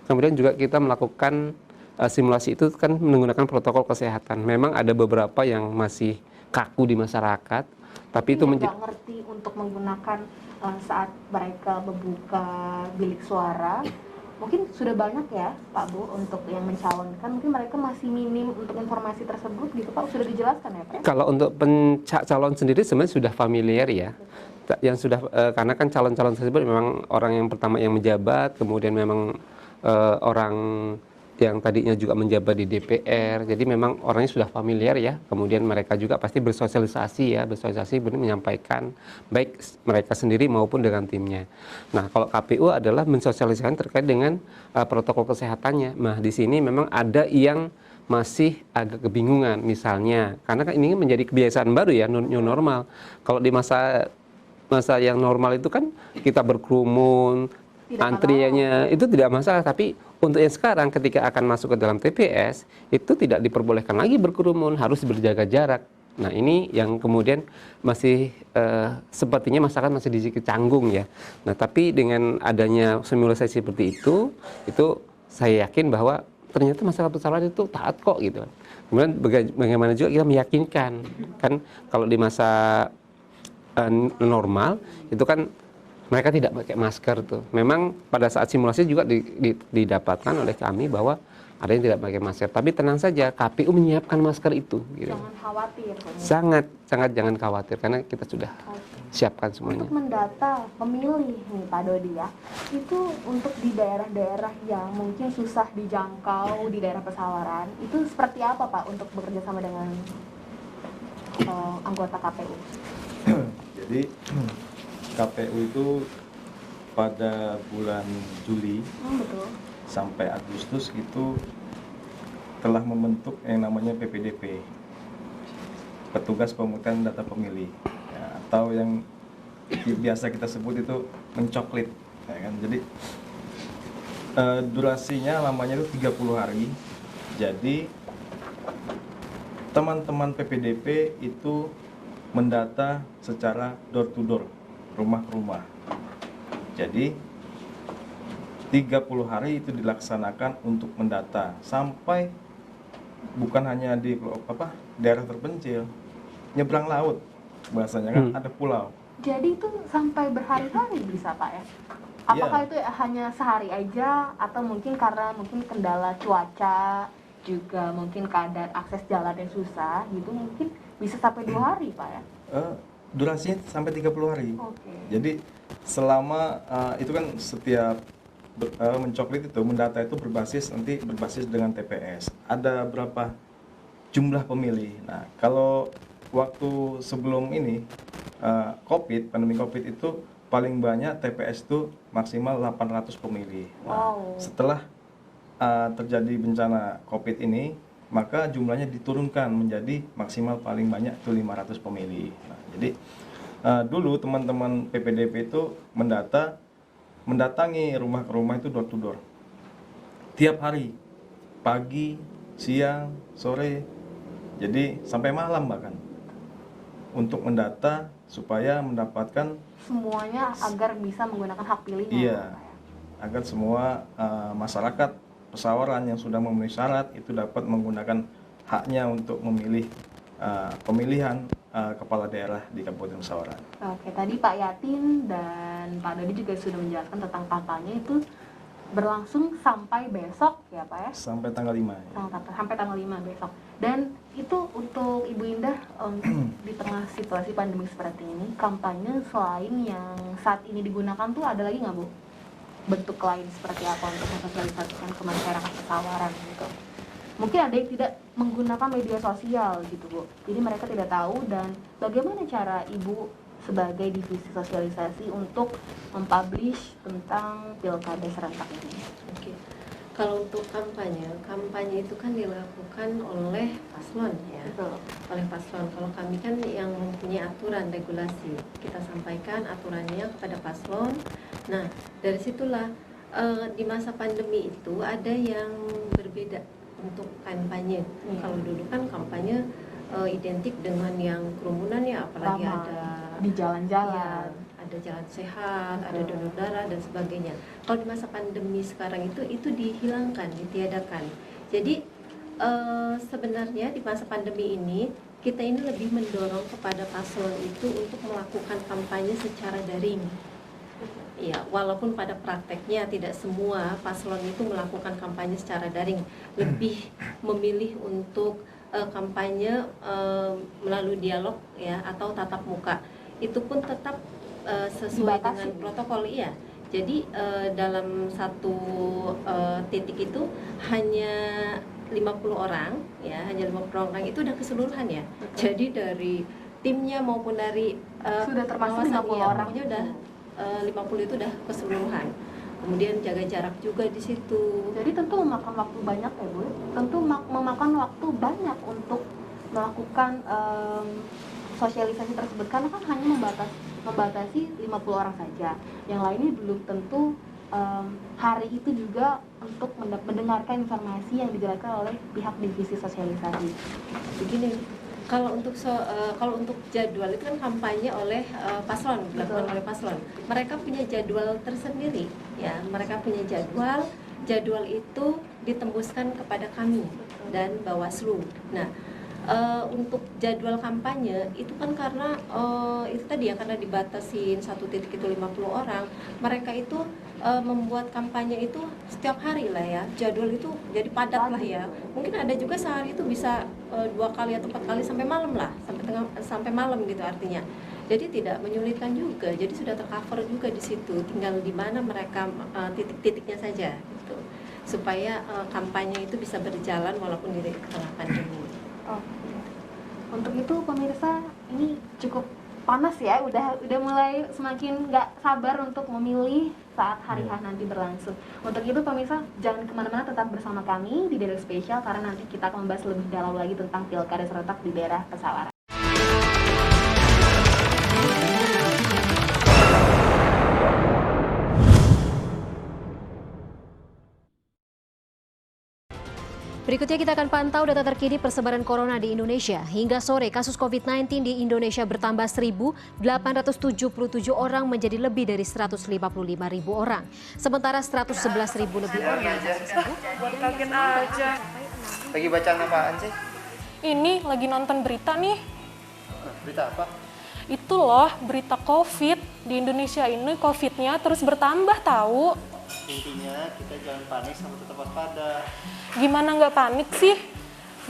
Kemudian juga kita melakukan simulasi itu kan menggunakan protokol kesehatan. Memang ada beberapa yang masih kaku di masyarakat, tapi itu nggak ngerti untuk menggunakan saat mereka membuka bilik suara. Mungkin sudah banyak ya Pak Bu untuk yang mencalonkan, mungkin mereka masih minim untuk informasi tersebut gitu Pak, sudah dijelaskan ya Pak? Kalau untuk calon sendiri sebenarnya sudah familiar ya, yang sudah karena kan calon-calon tersebut memang orang yang pertama yang menjabat, kemudian memang orang yang tadinya juga menjabat di DPR, jadi memang orangnya sudah familiar ya. Kemudian mereka juga pasti bersosialisasi menyampaikan baik mereka sendiri maupun dengan timnya. Nah, kalau KPU adalah mensosialisasikan terkait dengan protokol kesehatannya. Nah, di sini memang ada yang masih agak kebingungan, misalnya karena kan ini menjadi kebiasaan baru ya, new normal. Kalau di masa yang normal itu kan kita berkerumun, antriannya itu tidak masalah, tapi untuk yang sekarang ketika akan masuk ke dalam TPS itu tidak diperbolehkan lagi berkerumun, harus berjaga jarak. Nah ini yang kemudian masih sepertinya masyarakat masih sedikit canggung ya. Nah tapi dengan adanya simulasi seperti itu saya yakin bahwa ternyata masyarakat pesawat itu taat kok gitu. Kemudian bagaimana juga kita meyakinkan kan kalau di masa normal itu kan mereka tidak pakai masker tuh. Memang pada saat simulasi juga didapatkan oleh kami bahwa ada yang tidak pakai masker. Tapi tenang saja, KPU menyiapkan masker itu. Gitu. Jangan khawatir. Sangat jangan khawatir karena kita sudah siapkan semuanya. Untuk mendata pemilih nih Pak Dodi ya, itu untuk di daerah-daerah yang mungkin susah dijangkau di daerah pesawaran, itu seperti apa Pak untuk bekerja sama dengan anggota KPU? Jadi KPU itu pada bulan Juli sampai Agustus itu telah membentuk yang namanya PPDP, petugas pemungutan data pemilih ya, atau yang biasa kita sebut itu mencoklit ya kan. Jadi durasinya lamanya itu 30 hari. Jadi teman-teman PPDP itu mendata secara door to door, rumah ke rumah. Jadi 30 hari itu dilaksanakan untuk mendata sampai bukan hanya di daerah terpencil, nyebrang laut bahasanya kan ada pulau. Jadi itu sampai berhari-hari bisa Pak ya? Apakah itu hanya sehari aja atau mungkin karena kendala cuaca juga mungkin keadaan akses jalan yang susah gitu, mungkin bisa sampai 2 hari Pak ya? Durasinya sampai 30 hari. Jadi selama itu kan setiap mencoklit itu mendata itu berbasis dengan TPS. Ada berapa jumlah pemilih. Nah, kalau waktu sebelum ini pandemi Covid itu paling banyak TPS itu maksimal 800 pemilih. Nah, setelah terjadi bencana Covid ini, maka jumlahnya diturunkan menjadi maksimal paling banyak itu 500 pemilih. Nah, jadi dulu teman-teman PPDP itu mendata mendatangi rumah ke rumah itu door to door. Tiap hari, pagi, siang, sore, jadi sampai malam bahkan. Untuk mendata supaya mendapatkan Semuanya agar bisa menggunakan hak pilihnya. iya, agar semua masyarakat Pesawaran yang sudah memenuhi syarat itu dapat menggunakan haknya untuk memilih pemilihan kepala daerah di Kabupaten Pesawaran. Oke, tadi Pak Yatin dan Pak Dodi juga sudah menjelaskan tentang kampanye itu berlangsung sampai besok ya Pak ya? Sampai tanggal 5. Sampai tanggal 5 besok. Dan itu untuk Ibu Indah di tengah situasi pandemi seperti ini, kampanye selain yang saat ini digunakan tuh ada lagi nggak Bu? Bentuk lain seperti apa untuk mensosialisasikan ke masyarakat Pesawaran gitu? Mungkin ada yang tidak menggunakan media sosial gitu Bu, jadi mereka tidak tahu. Dan bagaimana cara Ibu sebagai divisi sosialisasi untuk mempublish tentang pilkada serentak ini? Oke. Kalau untuk kampanye itu kan dilakukan oleh paslon ya. Betul. Oleh paslon. Kalau kami kan yang mempunyai aturan regulasi, kita sampaikan aturannya kepada paslon. Nah, dari situlah di masa pandemi itu ada yang berbeda untuk kampanye. Kalau dulu kan kampanye identik dengan yang kerumunan ya, apalagi Ramai. ada Di jalan-jalan. ya, ada jalan sehat, ada donor darah dan sebagainya. Kalau di masa pandemi sekarang itu dihilangkan, ditiadakan. Jadi sebenarnya di masa pandemi ini kita ini lebih mendorong kepada paslon itu untuk melakukan kampanye secara daring. Ya, walaupun pada prakteknya tidak semua paslon itu melakukan kampanye secara daring, lebih memilih untuk kampanye melalui dialog ya atau tatap muka. Itu pun tetap sesuai dengan protokol ya. Jadi dalam satu titik itu hanya 50 orang ya, hanya 50 orang itu udah keseluruhan ya. Jadi dari timnya maupun dari Sudah termasuk 50 orang. pokoknya udah 50 itu udah keseluruhan. Kemudian jaga jarak juga di situ. Jadi tentu memakan waktu banyak ya Bu. Tentu memakan waktu banyak untuk melakukan sosialisasi tersebut, karena kan hanya membatasi 50 orang saja. Yang lainnya belum tentu hari itu juga untuk mendengarkan informasi yang dijelaskan oleh pihak divisi sosialisasi. Begini, kalau untuk jadwal itu kan kampanye oleh paslon, dilakukan oleh paslon. Mereka punya jadwal tersendiri, ya. Mereka punya jadwal itu ditembuskan kepada kami dan Bawaslu. Nah, untuk jadwal kampanye itu kan karena itu tadi ya, karena dibatasin satu titik itu 50 orang, mereka itu membuat kampanye itu setiap hari lah ya, jadwal itu jadi padat lah ya. Mungkin ada juga sehari itu bisa 2 kali atau 4 kali sampai malam lah, sampai malam gitu artinya. Jadi tidak menyulitkan juga, jadi sudah tercover juga di situ, tinggal di mana mereka titik-titiknya saja gitu, supaya kampanye itu bisa berjalan walaupun di tengah pandemi. Untuk itu pemirsa, ini cukup panas ya, udah mulai semakin nggak sabar untuk memilih saat hari H nanti berlangsung. Untuk itu pemirsa, jangan kemana-mana, tetap bersama kami di Daily Spesial, karena nanti kita akan membahas lebih dalam lagi tentang pilkada serentak di daerah Pesawaran. Berikutnya kita akan pantau data terkini persebaran corona di Indonesia. Hingga sore, kasus COVID-19 di Indonesia bertambah 1.877 orang menjadi lebih dari 155.000 orang. Sementara 111.000 lebih orang yang sembuh. Buat kaget aja. Lagi baca apaan sih? Ini lagi nonton berita nih. Berita apa? Itu loh, berita COVID. Di Indonesia ini COVID-nya terus bertambah tahu. Intinya kita jangan panik sama tetap waspada. Gimana nggak panik sih?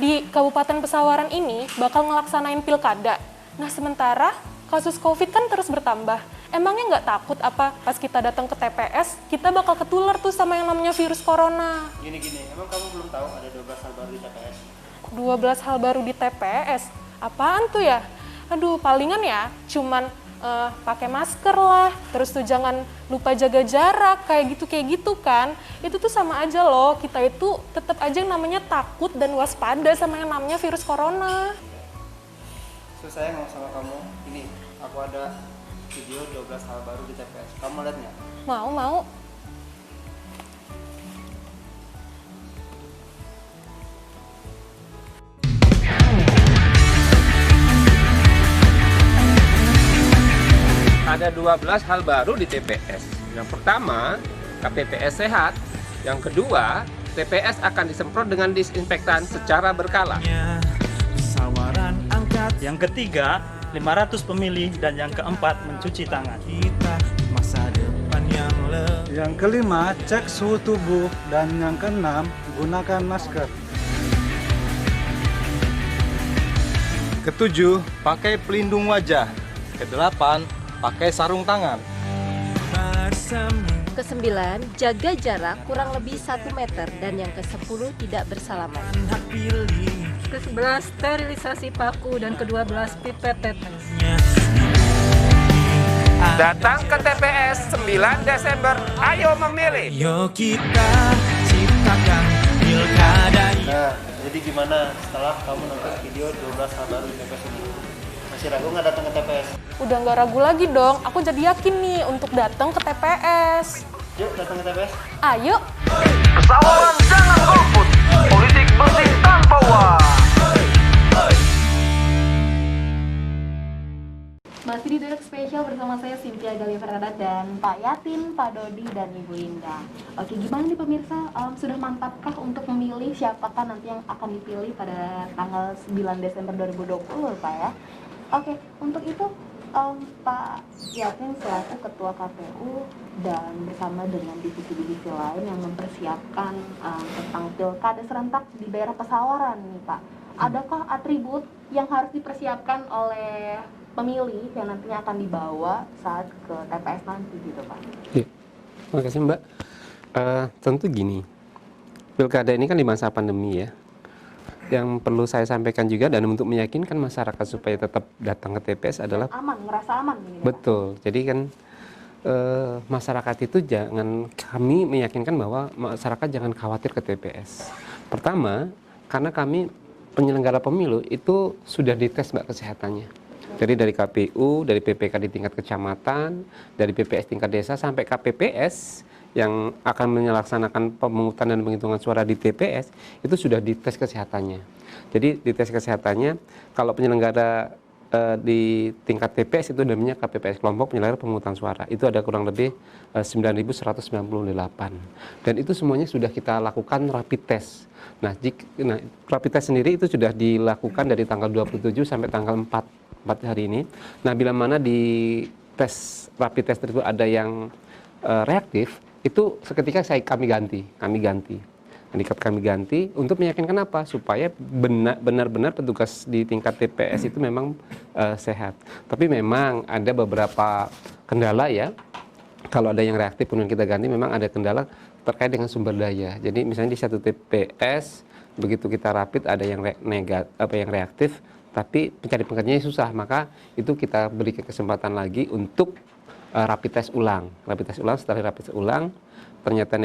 Di Kabupaten Pesawaran ini bakal ngelaksanain pilkada. Nah sementara kasus COVID kan terus bertambah. Emangnya nggak takut apa pas kita datang ke TPS, kita bakal ketular tuh sama yang namanya virus corona? Gini, emang kamu belum tahu ada 12 hal baru di TPS? 12 hal baru di TPS? Apaan tuh ya? Aduh, palingan ya cuman pakai masker lah, terus tuh jangan lupa jaga jarak, kayak gitu kan. Itu tuh sama aja loh, kita itu tetap aja yang namanya takut dan waspada sama yang namanya virus corona. So, saya ngomong sama kamu, ini aku ada video 12 hal baru di TPS. Kamu lihat nggak? Mau. Ada 12 hal baru di TPS. Yang pertama, KPPS sehat. Yang kedua, TPS akan disemprot dengan disinfektan secara berkala. Sawaran angkat. Yang ketiga, 500 pemilih dan yang keempat mencuci tangan. Kita masa depan yang lebih. Yang kelima, cek suhu tubuh. Dan yang keenam, gunakan masker. Ketujuh, pakai pelindung wajah. Kedelapan, pakai sarung tangan. Kesembilan, jaga jarak kurang lebih 1 meter dan yang ke-10 tidak bersalaman. Ke-11 sterilisasi paku dan ke-12 pipet tetes. Datang ke TPS 9 Desember, ayo memilih. Yo kita ciptakan pilkada. Nah, jadi gimana setelah kamu nonton video 12 hal baru di TPS ini? Masih ragu nggak datang ke TPS? Udah nggak ragu lagi dong, aku jadi yakin nih untuk datang ke TPS. Yuk datang ke TPS. Ayo. Kesawaran jangan golput. Politik bersih tanpa uang. Masih di Dialog Spesial bersama saya Cynthia Galia Fernanda dan Pak Yatin, Pak Dodi, dan Ibu Indah. Oke, gimana nih pemirsa? Sudah mantapkah untuk memilih siapakah nanti yang akan dipilih pada tanggal 9 Desember 2020, Pak ya? Oke, untuk itu Pak Yatin selaku Ketua KPU dan bersama dengan divisi-divisi lain yang mempersiapkan tentang pilkada serentak di daerah Pesawaran nih Pak. Adakah atribut yang harus dipersiapkan oleh pemilih yang nantinya akan dibawa saat ke TPS nanti gitu Pak? Ya, terima kasih Mbak. Tentu gini, pilkada ini kan di masa pandemi ya. Yang perlu saya sampaikan juga dan untuk meyakinkan masyarakat supaya tetap datang ke TPS adalah aman, ngerasa aman ini. Betul. Jadi kan masyarakat itu kami meyakinkan bahwa masyarakat jangan khawatir ke TPS. Pertama, karena kami penyelenggara pemilu itu sudah dites Mbak kesehatannya. Jadi dari KPU, dari PPK di tingkat kecamatan, dari PPS tingkat desa sampai KPPS yang akan melaksanakan pemungutan dan penghitungan suara di TPS itu sudah dites kesehatannya. Jadi di tes kesehatannya kalau penyelenggara di tingkat TPS itu namanya KPPS kelompok penyelenggara pemungutan suara itu ada kurang lebih 9.198 dan itu semuanya sudah kita lakukan rapid test. Nah, rapid test sendiri itu sudah dilakukan dari tanggal 27 sampai tanggal 4 hari ini. Nah, bila mana di tes rapid test itu ada yang reaktif, itu seketika kami ganti. Kami ganti untuk meyakinkan apa? Supaya benar-benar petugas di tingkat TPS itu memang sehat. Tapi memang ada beberapa kendala ya. Kalau ada yang reaktif kemudian kita ganti, memang ada kendala terkait dengan sumber daya. Jadi misalnya di satu TPS begitu kita rapid ada yang reaktif, tapi pencari pekerjaannya susah, maka itu kita beri kesempatan lagi untuk rapid test ulang. Setelah rapid test ulang ternyata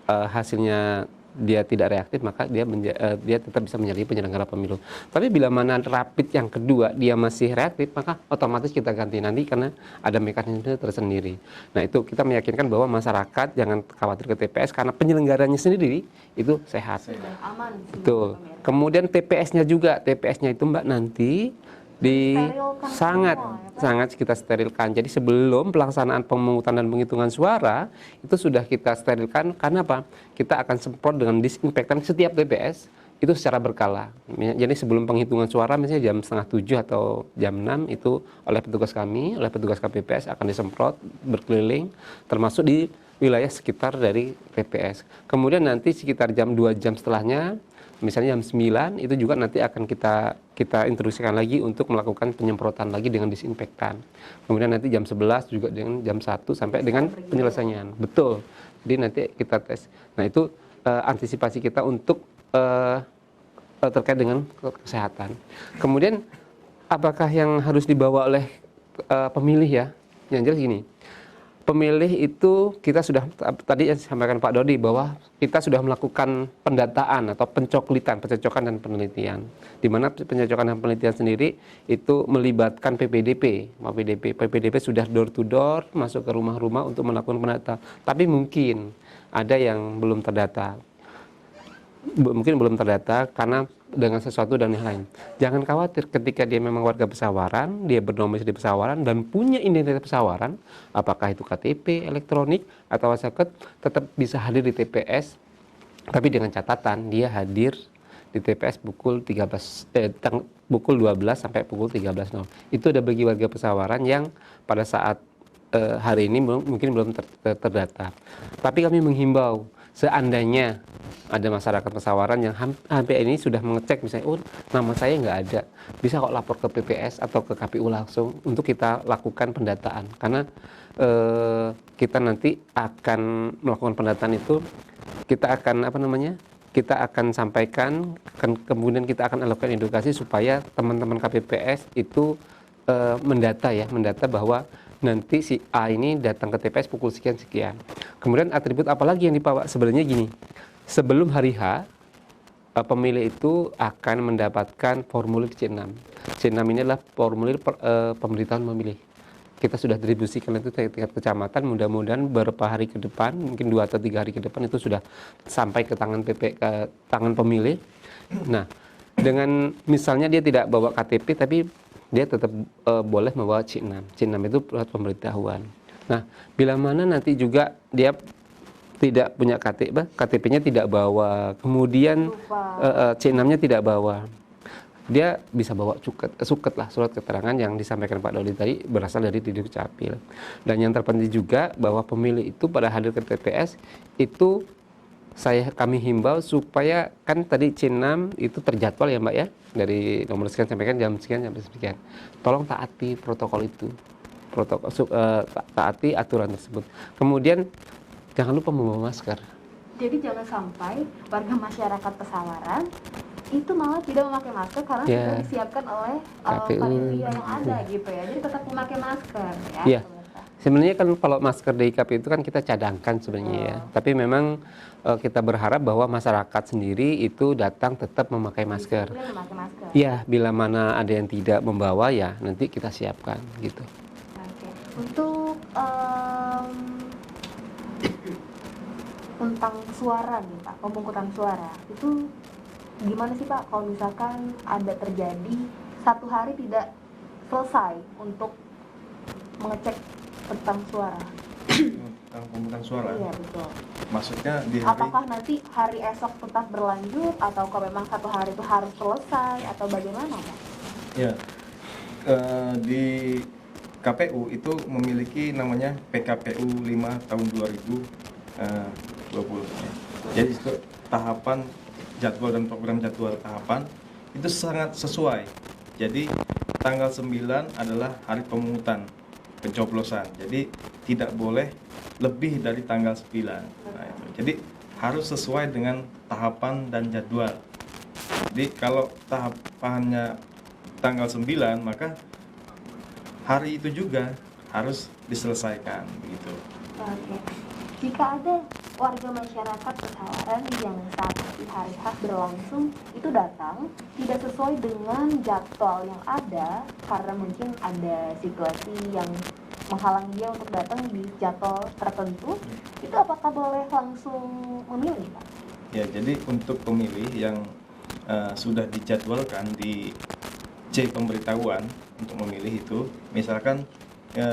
hasilnya dia tidak reaktif, maka dia tetap bisa menjadi penyelenggara pemilu. Tapi bila mana rapid yang kedua dia masih reaktif, maka otomatis kita ganti nanti karena ada mekanisme tersendiri. Nah, itu kita meyakinkan bahwa masyarakat jangan khawatir ke TPS karena penyelenggaranya sendiri itu sehat. Sudah aman. Betul. Kemudian TPS-nya juga, TPS-nya itu Mbak nanti sangat kita sterilkan. Jadi sebelum pelaksanaan pemungutan dan penghitungan suara itu sudah kita sterilkan. Karena apa? Kita akan semprot dengan disinfektan setiap TPS itu secara berkala. Jadi sebelum penghitungan suara misalnya jam 6:30 atau jam 6 itu oleh petugas kami, oleh petugas KPPS akan disemprot berkeliling termasuk di wilayah sekitar dari TPS. Kemudian nanti sekitar jam 2 jam setelahnya misalnya jam 9 itu juga nanti akan kita instruksikan lagi untuk melakukan penyemprotan lagi dengan disinfektan. Kemudian nanti jam 11 juga dengan jam 1 sampai dengan penyelesaian. Betul. Jadi nanti kita tes. Nah, itu antisipasi kita untuk terkait dengan kesehatan. Kemudian apakah yang harus dibawa oleh pemilih ya? Yang jelas gini. Pemilih itu kita sudah tadi yang disampaikan Pak Dodi bahwa kita sudah melakukan pendataan atau pencocokan dan penelitian. Di mana pencocokan dan penelitian sendiri itu melibatkan PPDP. PPDP sudah door to door masuk ke rumah-rumah untuk melakukan pendataan. Tapi mungkin ada yang belum terdata. Mungkin belum terdata karena dengan sesuatu dan yang lain. Jangan khawatir ketika dia memang warga Pesawaran, dia berdomisili di Pesawaran dan punya identitas Pesawaran, apakah itu KTP elektronik atau masyarakat, tetap bisa hadir di TPS, tapi dengan catatan dia hadir di TPS pukul 12 sampai pukul 13.00. Itu ada bagi warga Pesawaran yang pada saat hari ini mungkin belum terdata. Tapi kami menghimbau, seandainya ada masyarakat Pesawaran yang hampir ini sudah mengecek misalnya, oh nama saya nggak ada, bisa kok lapor ke PPS atau ke KPU langsung untuk kita lakukan pendataan. Karena kita nanti akan melakukan pendataan itu, kita akan kita akan sampaikan, kemudian kita akan lakukan edukasi supaya teman-teman KPPS itu mendata bahwa nanti si A ini datang ke TPS pukul sekian-sekian. Kemudian atribut apa lagi yang dibawa? Sebenarnya gini, sebelum hari H, pemilih itu akan mendapatkan formulir C6. C6 ini adalah formulir pemberitahuan memilih. Kita sudah distribusikan itu tingkat kecamatan, mudah-mudahan beberapa hari ke depan, mungkin 2 atau 3 hari ke depan itu sudah sampai ke tangan tangan pemilih. Nah, dengan misalnya dia tidak bawa KTP tapi dia tetap boleh membawa C6. C6 itu surat pemberitahuan. Nah, bila mana nanti juga dia tidak punya KTP, KTP-nya tidak bawa, kemudian C6-nya tidak bawa, dia bisa bawa suket lah, surat keterangan yang disampaikan Pak Dodi tadi berasal dari Dukcapil. Dan yang terpenting juga bahwa pemilih itu pada hadir ke TPS itu kami himbau supaya kan tadi C6 itu terjadwal ya Mbak ya, dari nomor sekian sampaikan jam sekian sampai sekian. Tolong taati protokol itu, taati aturan tersebut. Kemudian jangan lupa membawa masker. Jadi jangan sampai warga masyarakat Pesawaran itu malah tidak memakai masker karena sudah disiapkan oleh panitia yang ada gitu ya. Jadi tetap memakai masker ya. Iya. Sebenarnya kan kalau masker di KPU itu kan kita cadangkan sebenarnya ya. Tapi memang kita berharap bahwa masyarakat sendiri itu datang tetap memakai masker. Iya, bila mana ada yang tidak membawa ya nanti kita siapkan gitu. Oke. Untuk tentang suara nih Pak, pemungutan suara itu gimana sih Pak kalau misalkan ada terjadi 1 hari tidak selesai untuk mengecek tentang suara? Tentang pemungutan suara? Iya betul. Maksudnya di hari... Apakah nanti hari esok tetap berlanjut atau kalau memang 1 hari itu harus selesai atau bagaimana Pak? Ya, di KPU itu memiliki namanya PKPU 5 tahun 2020. Jadi itu tahapan jadwal dan program jadwal tahapan itu sangat sesuai. Jadi tanggal 9 adalah hari pemungutan pencoblosan. Jadi tidak boleh lebih dari tanggal 9. Nah, itu. Jadi harus sesuai dengan tahapan dan jadwal. Jadi kalau tahapannya tanggal 9 maka hari itu juga harus diselesaikan begitu. Oke. Jika ada warga masyarakat Pesawaran yang saat hari H berlangsung itu datang tidak sesuai dengan jadwal yang ada karena mungkin ada situasi yang menghalangi dia untuk datang di jadwal tertentu, itu apakah boleh langsung memilih Pak? Ya, jadi untuk pemilih yang sudah dijadwalkan di C pemberitahuan untuk memilih itu, misalkan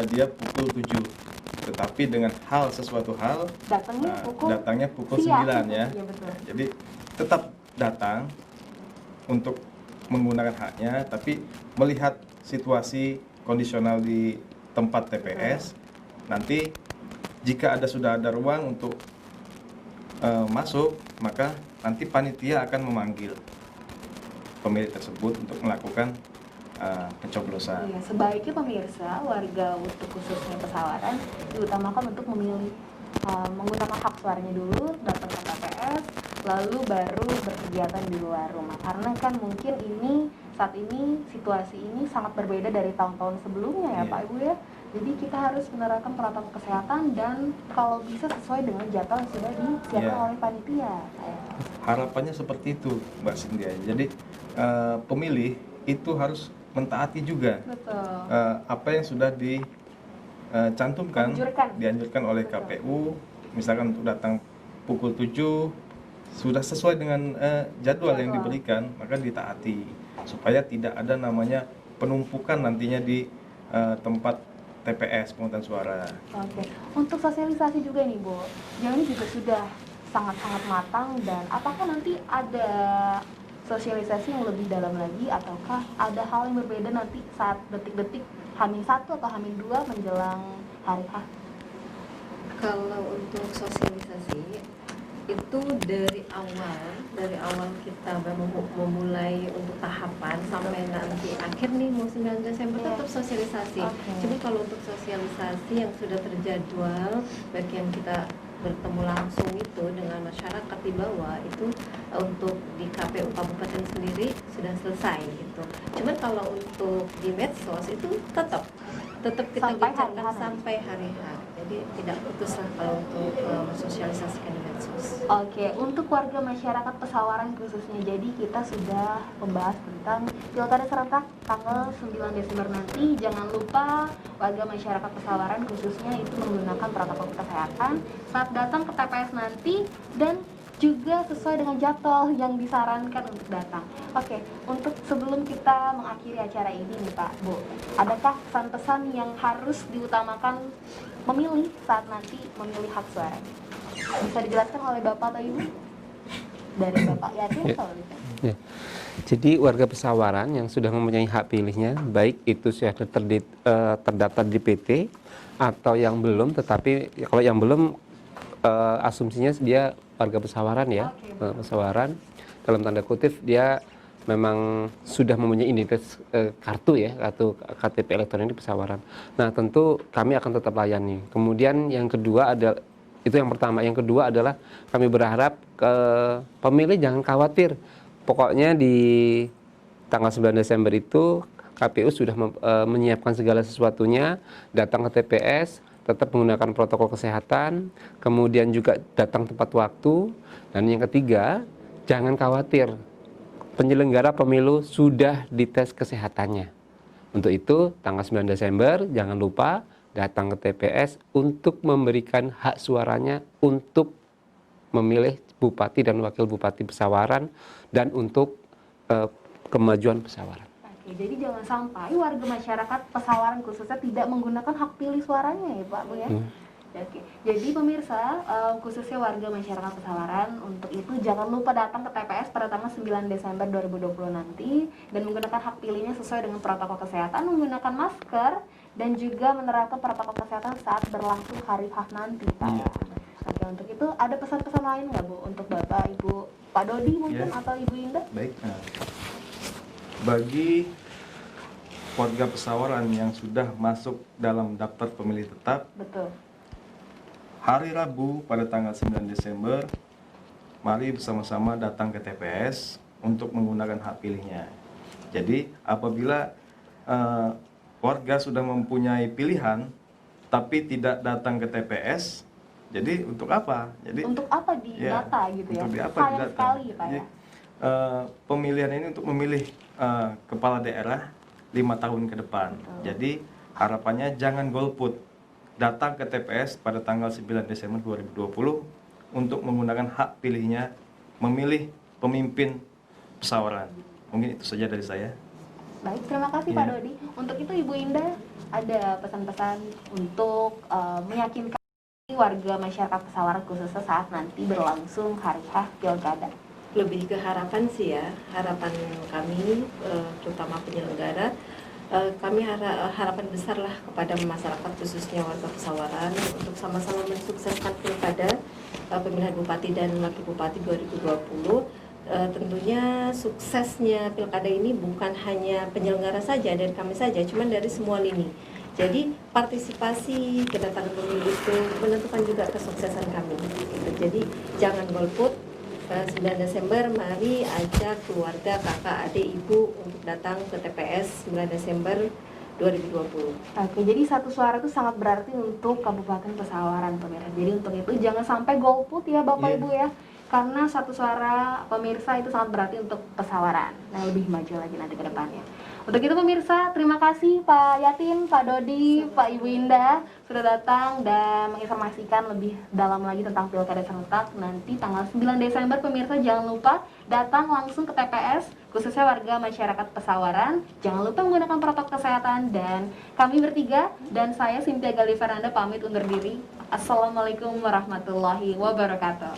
dia pukul 7, tetapi dengan sesuatu hal datangnya pukul 9 ya. Ya betul. Jadi tetap datang untuk menggunakan haknya, tapi melihat situasi kondisional di tempat TPS. Nanti jika sudah ada ruang untuk masuk, maka nanti panitia akan memanggil pemilih tersebut untuk melakukan pencoblosan. Iya, sebaiknya pemirsa warga untuk khususnya Pesawaran diutamakan untuk memilih menggunakan hak suaranya dulu, datang ke TPS, lalu baru berkegiatan di luar rumah. Karena kan mungkin saat ini situasi ini sangat berbeda dari tahun-tahun sebelumnya ya Pak Ibu ya. Jadi kita harus menerapkan protokol kesehatan dan kalau bisa sesuai dengan jadwal yang sudah disiapkan oleh panitia. Harapannya seperti itu, Mbak Cynthia. Jadi pemilih itu harus mentaati juga apa yang sudah dicantumkan, dianjurkan oleh KPU, misalkan untuk datang pukul 7 sudah sesuai dengan jadwal yang diberikan, maka ditaati supaya tidak ada namanya penumpukan nantinya di tempat TPS pemungutan suara. Oke, untuk sosialisasi juga nih Bu, yang ini juga sudah sangat-sangat matang dan apakah nanti ada sosialisasi yang lebih dalam lagi ataukah ada hal yang berbeda nanti saat detik-detik H-1 atau H-2 menjelang hari H? Kalau untuk sosialisasi itu dari awal kita memulai untuk tahapan sampai nanti akhir nih mau 9 Desember tetap sosialisasi. Cuma kalau untuk sosialisasi yang sudah terjadwal, baik yang kita bertemu langsung itu dengan masyarakat di bawah itu untuk di KPU Kabupaten sendiri sudah selesai gitu. Cuman kalau untuk di medsos itu tetap kita gencarkan sampai hari H. Jadi tidak putus lah kalau untuk mensosialisasikan di medsos. Oke, untuk warga masyarakat Pesawaran khususnya, jadi kita sudah membahas tentang pilkada serentak tanggal 9 Desember nanti. Jangan lupa warga masyarakat Pesawaran khususnya itu menggunakan protokol kesehatan saat datang ke TPS nanti dan juga sesuai dengan jadwal yang disarankan untuk datang. Oke, untuk sebelum kita mengakhiri acara ini nih Pak, Bu, adakah pesan-pesan yang harus diutamakan memilih saat nanti memilih hak suara? Bisa dijelaskan oleh Bapak atau Ibu? Dari Bapak Yatin kalau bisa. Ya. Jadi warga Pesawaran yang sudah mempunyai hak pilihnya, baik itu sudah terdaftar di PT atau yang belum, tetapi kalau yang belum asumsinya dia warga Pesawaran ya, Pesawaran dalam tanda kutip dia memang sudah mempunyai identitas kartu ya, kartu KTP elektronik Pesawaran. Nah tentu kami akan tetap layani. Kemudian yang kedua ada itu yang pertama, yang kedua adalah kami berharap pemilih jangan khawatir. Pokoknya di tanggal 9 Desember itu KPU sudah menyiapkan segala sesuatunya, datang ke TPS, tetap menggunakan protokol kesehatan, kemudian juga datang tepat waktu, dan yang ketiga, jangan khawatir, penyelenggara pemilu sudah dites kesehatannya. Untuk itu, tanggal 9 Desember, jangan lupa datang ke TPS untuk memberikan hak suaranya untuk memilih Bupati dan Wakil Bupati Pesawaran dan untuk kemajuan Pesawaran. Oke, jadi jangan sampai warga masyarakat Pesawaran khususnya tidak menggunakan hak pilih suaranya ya Pak Bu ya. Oke, jadi pemirsa khususnya warga masyarakat Pesawaran untuk itu jangan lupa datang ke TPS pada tanggal 9 Desember 2020 nanti dan menggunakan hak pilihnya sesuai dengan protokol kesehatan, menggunakan masker dan juga menerapkan protokol kesehatan saat berlangsung hari H nanti Pak. Oke, untuk itu ada pesan-pesan lain nggak Bu untuk Bapak, Ibu, Pak Dodi mungkin atau Ibu Indah? Baik. Bagi warga Pesawaran yang sudah masuk dalam daftar pemilih tetap, hari Rabu pada tanggal 9 Desember, mari bersama-sama datang ke TPS untuk menggunakan hak pilihnya. Jadi apabila warga sudah mempunyai pilihan tapi tidak datang ke TPS, jadi untuk apa? Jadi untuk apa di data gitu ya? Untuk di apa sayang di data? Sekali Pak Jadi, ya. Pemilihan ini untuk memilih kepala daerah 5 tahun ke depan. Jadi harapannya jangan golput. Datang ke TPS pada tanggal 9 Desember 2020 untuk menggunakan hak pilihnya memilih pemimpin Pesawaran. Mungkin itu saja dari saya. Baik, terima kasih Pak Dodi. Untuk itu Ibu Indah ada pesan-pesan untuk meyakinkan warga masyarakat Pesawaran khususnya saat nanti berlangsung hari H Pilkada. Lebih ke harapan sih ya, harapan kami terutama penyelenggara, kami harapan besar lah kepada masyarakat khususnya warga Pesawaran untuk sama-sama mensukseskan pilkada pemilihan Bupati dan Wakil Bupati 2020. Tentunya suksesnya pilkada ini bukan hanya penyelenggara saja dari kami saja, cuman dari semua lini. Jadi partisipasi kedatangan pemilih itu menentukan juga kesuksesan kami. Jadi jangan golput. 9 Desember mari ajak keluarga, kakak, adik, ibu untuk datang ke TPS 9 Desember 2020. Oke, jadi satu suara itu sangat berarti untuk Kabupaten Pesawaran, pemirsa. Jadi untuk itu jangan sampai golput ya Bapak Ibu ya. Karena satu suara pemirsa itu sangat berarti untuk Pesawaran. Nah, lebih maju lagi nanti ke depannya. Untuk itu pemirsa, terima kasih Pak Yatin, Pak Dodi, Pak Ibu Indah sudah datang dan menginformasikan lebih dalam lagi tentang Pilkada serentak nanti tanggal 9 Desember. Pemirsa jangan lupa datang langsung ke TPS, khususnya warga masyarakat Pesawaran. Jangan lupa menggunakan protokol kesehatan dan kami bertiga dan saya Cynthia Gali Fernanda pamit undur diri. Assalamualaikum warahmatullahi wabarakatuh.